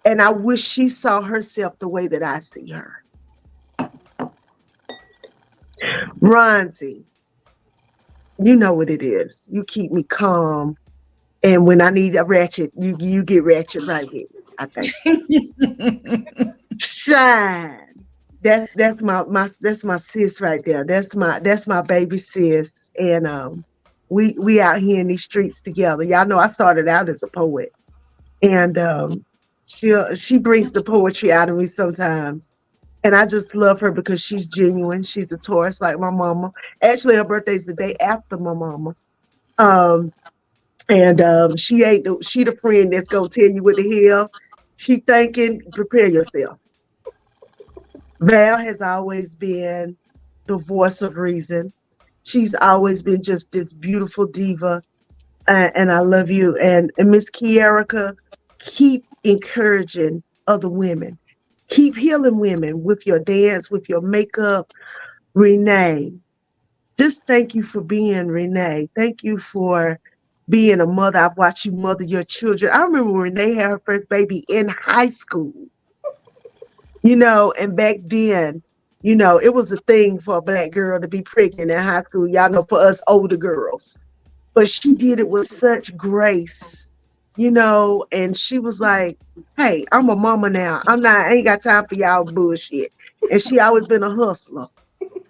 And I wish she saw herself the way that I see her. Ronzi, you know what it is. You keep me calm. And when I need a ratchet, you get ratchet right here, I think. Shine. That's my sis right there. That's my baby sis. And we out here in these streets together. Y'all know I started out as a poet. And she brings the poetry out of me sometimes. And I just love her because she's genuine. She's a Taurus like my mama. Actually, her birthday's the day after my mama's. She the friend that's gonna tell you what the hell she thinking. Prepare yourself. Val has always been the voice of reason. She's always been just this beautiful diva, and I love you. And Miss Kierica, keep encouraging other women. Keep healing women with your dance, with your makeup. Renee, just thank you for being Renee. Thank you for being a mother. I've watched you mother your children. I remember when Renee had her first baby in high school. And back then, it was a thing for a Black girl to be pregnant in high school. Y'all know, for us older girls. But she did it with such grace, and she was like, hey, I'm a mama now. I ain't got time for y'all bullshit. And she always been a hustler.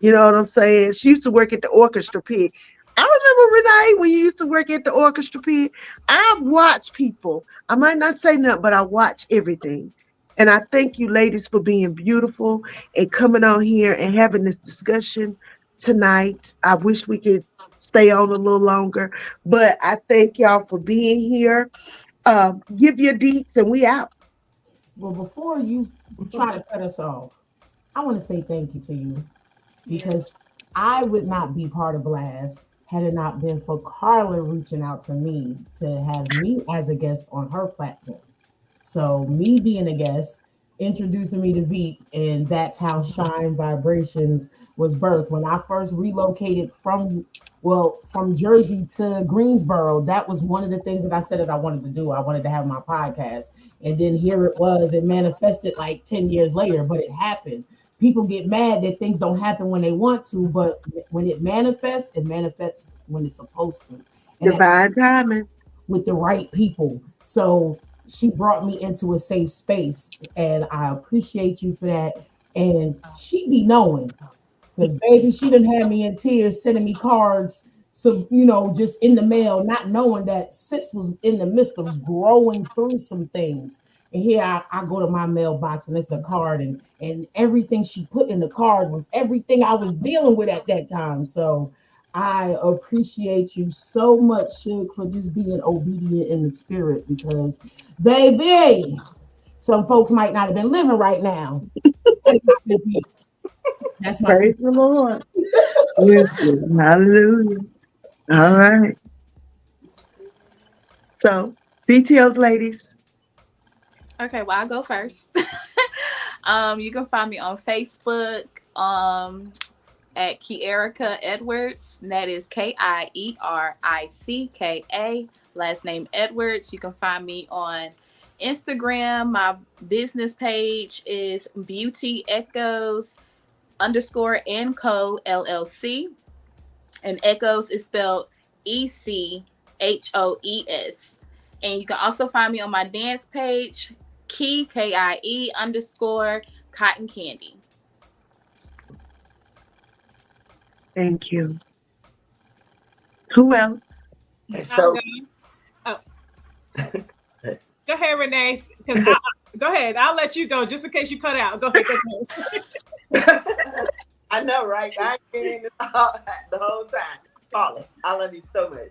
You know what I'm saying? She used to work at the orchestra pit. I remember, Renee, when you used to work at the orchestra pit. I've watched people. I might not say nothing, but I watch everything. And I thank you, ladies, for being beautiful and coming on here and having this discussion tonight. I wish we could stay on a little longer, but I thank y'all for being here. Give your deets and we out. Well, before you try to cut us off, I want to say thank you to you, because I would not be part of Blast had it not been for Carla reaching out to me to have me as a guest on her platform. So me being a guest, introducing me to Veep, and that's how Shine Vibrations was birthed. When I first relocated from Jersey to Greensboro, that was one of the things that I said that I wanted to do. I wanted to have my podcast. And then here it was. It manifested like 10 years later, but it happened. People get mad that things don't happen when they want to, but when it manifests when it's supposed to. And divine timing. With the right people. So she brought me into a safe space, and I appreciate you for that. And she be knowing, because baby, she done had me in tears, sending me cards. So, just in the mail, not knowing that sis was in the midst of growing through some things. And here I go to my mailbox and it's a card, and everything she put in the card was everything I was dealing with at that time. So I appreciate you so much, Suge, for just being obedient in the spirit, because baby, some folks might not have been living right now. That's my praise the Lord. Listen, hallelujah. All right. So, details, ladies. Okay, well, I'll go first. You can find me on Facebook at Kierica Edwards. And that is Kiericka, last name Edwards. You can find me on Instagram. My business page is Beauty Echoes _&Co LLC. And Echoes is spelled ECHOES. And you can also find me on my dance page, Kie, KIE _Cotton Candy. Thank you. Who else? So, go ahead, Renee. Go ahead. I'll let you go just in case you cut out. Go ahead. I know, right? I ain't been in the whole time. Carla, I love you so much.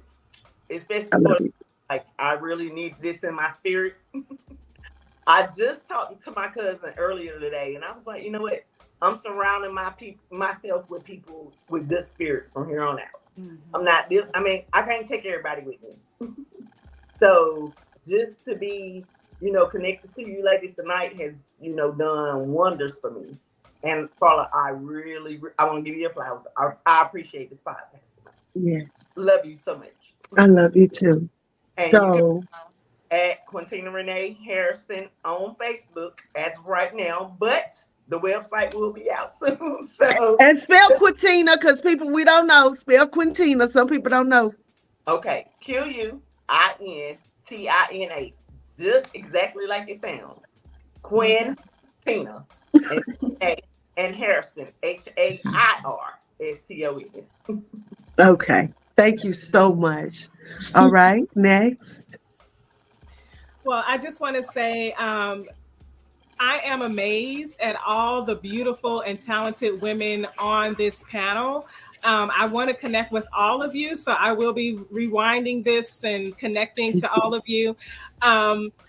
Especially for, like, I really need this in my spirit. I just talked to my cousin earlier today, and I was like, you know what? I'm surrounding myself with people with good spirits from here on out. Mm-hmm. I can't take everybody with me. So just to be, connected to you ladies tonight has, done wonders for me. And Carla, I want to give you your flowers. I appreciate this podcast tonight. Yes. Love you so much. I love you too. And so at Quintina Renee Harrison on Facebook as of right now, but the website will be out soon. So and spell Quintina, because we don't know. Spell Quintina. Some people don't know. Okay. Quintina. Just exactly like it sounds. Quintina. And Harrison. HAIRSTON. Okay. Thank you so much. All right. Next. Well, I just want to say I am amazed at all the beautiful and talented women on this panel. I want to connect with all of you, so I will be rewinding this and connecting to all of you.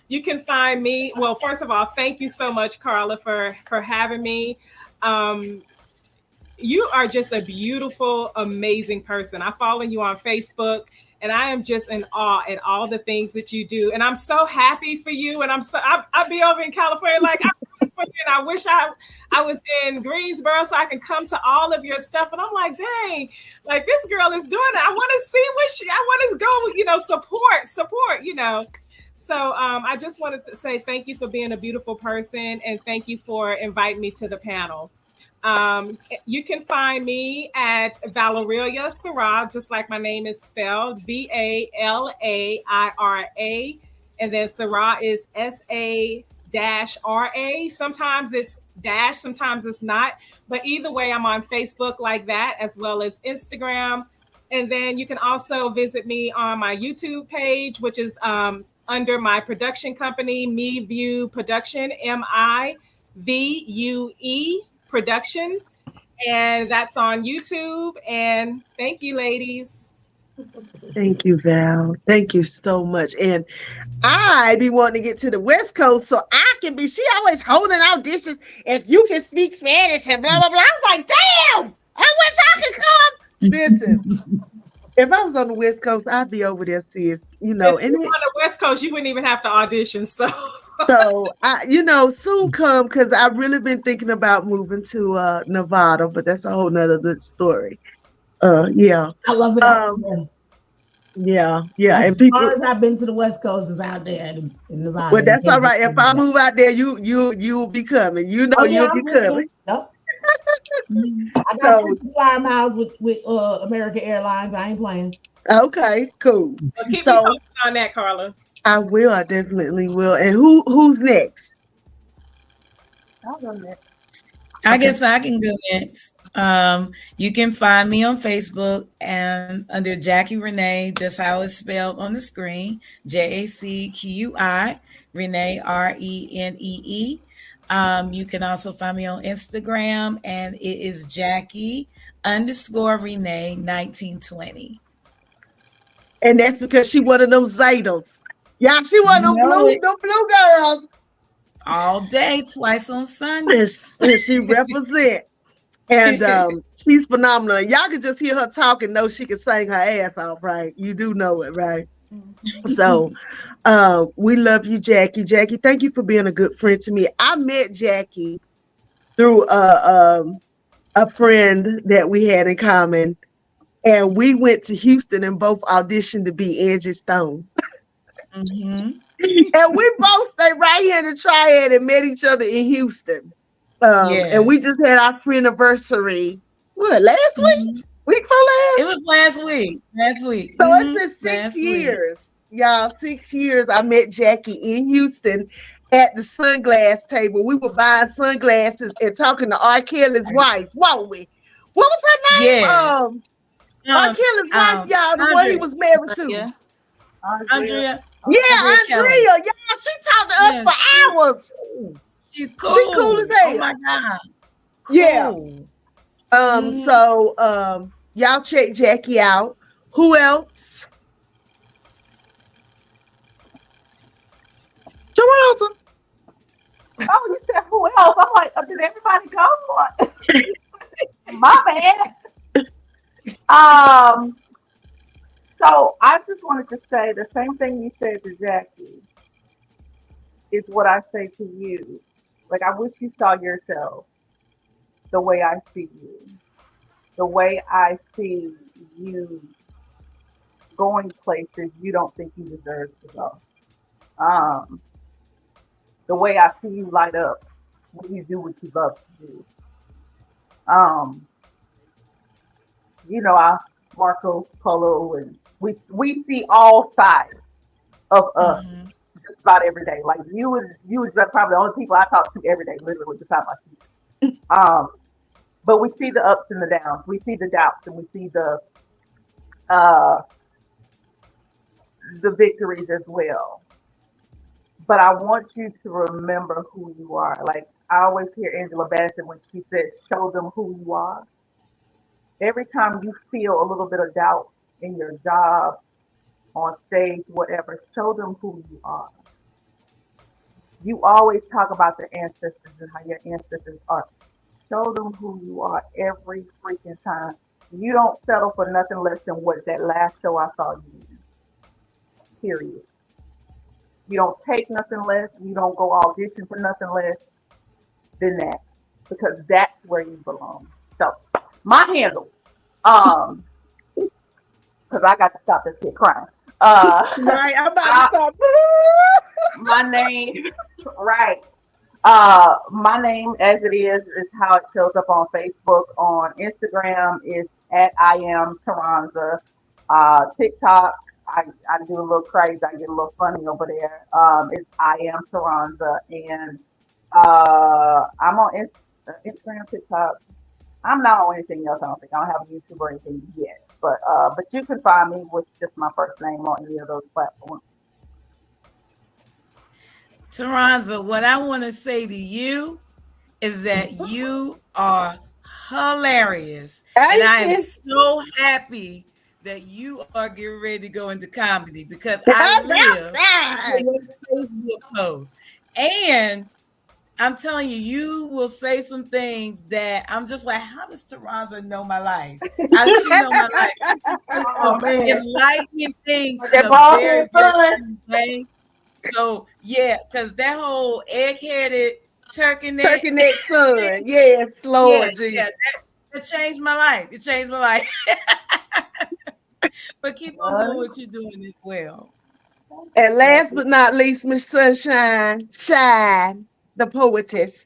You can find me. Well, first of all, thank you so much, Carla, for having me. You are just a beautiful, amazing person. I follow you on Facebook, and I am just in awe at all the things that you do. And I'm so happy for you. And I'll be over in California, like, I'm rooting for you, and I wish I was in Greensboro so I can come to all of your stuff. And I'm like, dang, like, this girl is doing it. I want to see I want to go, support, So I just wanted to say thank you for being a beautiful person, and thank you for inviting me to the panel. You can find me at Valeria Sarah, just like my name is spelled, VALAIRA, and then Sarah is SA-RA. Sometimes it's dash, sometimes it's not, but either way, I'm on Facebook like that, as well as Instagram. And then you can also visit me on my YouTube page, which is under my production company, Me View Production, MIVUE Production, and that's on YouTube. And thank you, ladies. Thank you, Val. Thank you so much. And I be wanting to get to the West Coast so I can be. She always holding out dishes. If you can speak Spanish and blah blah blah. I was like, damn! I wish I could come. Listen, if I was on the West Coast, I'd be over there, sis. If you were on the West Coast, you wouldn't even have to audition. So I, soon come, because I've really been thinking about moving to Nevada, but that's a whole nother good story. Yeah. I love it. Yeah. As far as I've been to the West Coast is out there in Nevada. But that's all right. If I move out there, you'll be coming. You'll be coming. Nope. I got 50 flyer miles with American Airlines. I ain't playing. Okay, cool. Well, keep me posted on that, Carla. I will. I definitely will. And who's next? I'll go next. I guess I can go next. You can find me on Facebook and under Jackie Renee, just how it's spelled on the screen, JACQUI, Renee RENEE. You can also find me on Instagram, and it is Jackie_Renee 1920. And that's because she one of them Zetas. Yeah, she one of them blue girls. All day, twice on Sunday. And she represent. And she's phenomenal. Y'all can just hear her talk and know she can sing her ass off, right? You do know it, right? So we love you, Jackie. Jackie, thank you for being a good friend to me. I met Jackie through a friend that we had in common. And we went to Houston and both auditioned to be Angie Stone. Mm-hmm. And we both stayed right here in the Triad and met each other in Houston. Yes. And we just had our anniversary. What, last week? Week before last? It was last week. Last week. So it's been 6 years. Y'all, 6 years I met Jackie in Houston at the sunglass table. We were buying sunglasses and talking to R. Kelly's wife. What was her name? Yeah. R. Kelly's wife, y'all, the one he was married to. Yeah. Andrea. Yeah, Andrea. Y'all, she talked to us for hours. She's cool. She cool as hell. Oh my God. Cool. Yeah. So y'all check Jackie out. Who else? Toronto. Oh, you said who else? I'm like, did everybody go? My bad. So I just wanted to say the same thing you said to Jackie is what I say to you. Like, I wish you saw yourself the way I see you, the way I see you going places you don't think you deserve to go. The way I see you light up when you do what you love to do. Marco Polo, and we see all sides of us just about every day. Like you was probably the only people I talk to every day, literally beside my feet. But we see the ups and the downs. We see the doubts, and we see the victories as well. But I want you to remember who you are. Like I always hear Angela Bassett when she says, "Show them who you are." Every time you feel a little bit of doubt in your job, on stage, whatever, show them who you are. You always talk about the ancestors and how your ancestors are. Show them who you are every freaking time. You don't settle for nothing less than what that last show I saw you in. Period. You don't take nothing less. You don't go audition for nothing less than that, because that's where you belong. So my handle, because I got to stop this kid crying. Right, I'm about to stop. My name, right. My name, as it is how it shows up on Facebook. On Instagram is at I am Taranza. TikTok, I do a little crazy. I get a little funny over there. It's I am Taranza, and I'm on Instagram, TikTok. I'm not on anything else. I don't think I don't have a YouTube or anything yet. But you can find me with just my first name on any of those platforms. Taranza, what I want to say to you is that you are hilarious. And I am so happy that you are getting ready to go into comedy, because I live in your Facebook posts. And I'm telling you, you will say some things that I'm just like, how does Taranza know my life? How does she know my life? Enlightening things in a very, very way. So yeah, because that whole egg-headed turkey neck son, yes, Lord Jesus. Yeah, that changed my life. It changed my life. But keep on doing what you're doing as well. And last but not least, Miss Sunshine, Shine, the poetess.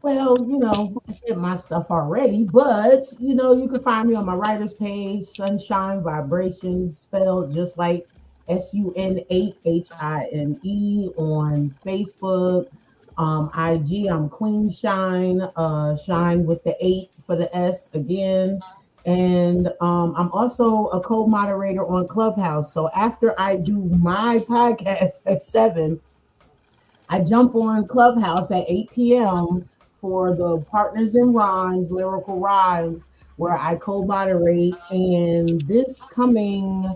Well, I said my stuff already, but you can find me on my writer's page, Sunshine Vibrations, spelled just like SUN8HINE, on Facebook. IG, I'm Queen Shine, Shine with the 8 for the S again. And I'm also a co-moderator on Clubhouse. So after I do my podcast at 7, I jump on Clubhouse at 8 p.m. for the Partners in Rhymes, Lyrical Rhymes, where I co-moderate. And this coming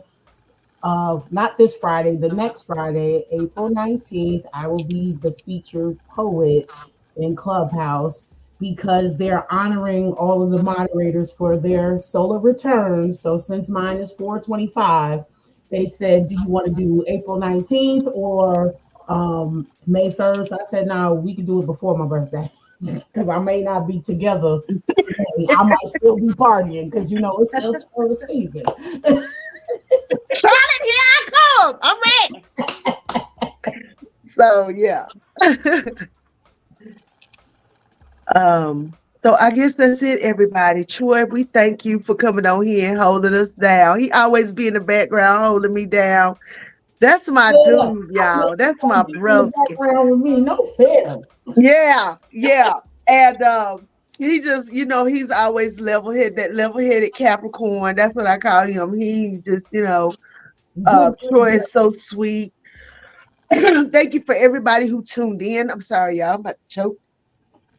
not this Friday, the next Friday, April 19th, I will be the featured poet in Clubhouse because they're honoring all of the moderators for their solar returns. So since mine is 4/25, they said, do you want to do April 19th or May 1st? I said, no, we can do it before my birthday because I may not be together. I might still be partying because, it's still tourist season. Charlotte, here I come. I'm ready. So yeah. So I guess that's it, everybody. Troy, we thank you for coming on here and holding us down. He always be in the background holding me down. That's my dude, y'all. That's my brother. Background with me, no fair. Yeah. And he just, he's always level-headed, that level-headed Capricorn. That's what I call him. He's just, Troy is so sweet. Thank you for everybody who tuned in. I'm sorry, y'all. I'm about to choke.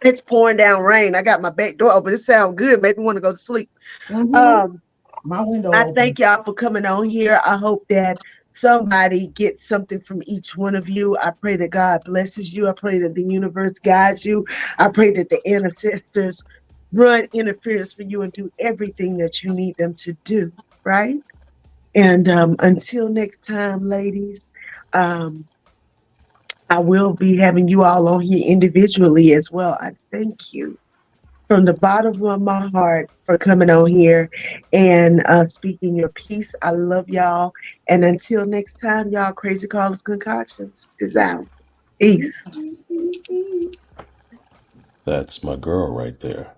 It's pouring down rain. I got my back door open. It sounds good. Made me want to go to sleep. Mm-hmm. My window I open. thank y'all for coming on here. I hope that somebody gets something from each one of you. I pray that God blesses you. I pray that the universe guides you. I pray that the ancestors run interference for you and do everything that you need them to do, right? And until next time, ladies, I will be having you all on here individually as well. I thank you from the bottom of my heart for coming on here and speaking your piece. I love y'all. And until next time, y'all, Crazy Carla's Concoctions is out. Peace. Peace. That's my girl right there.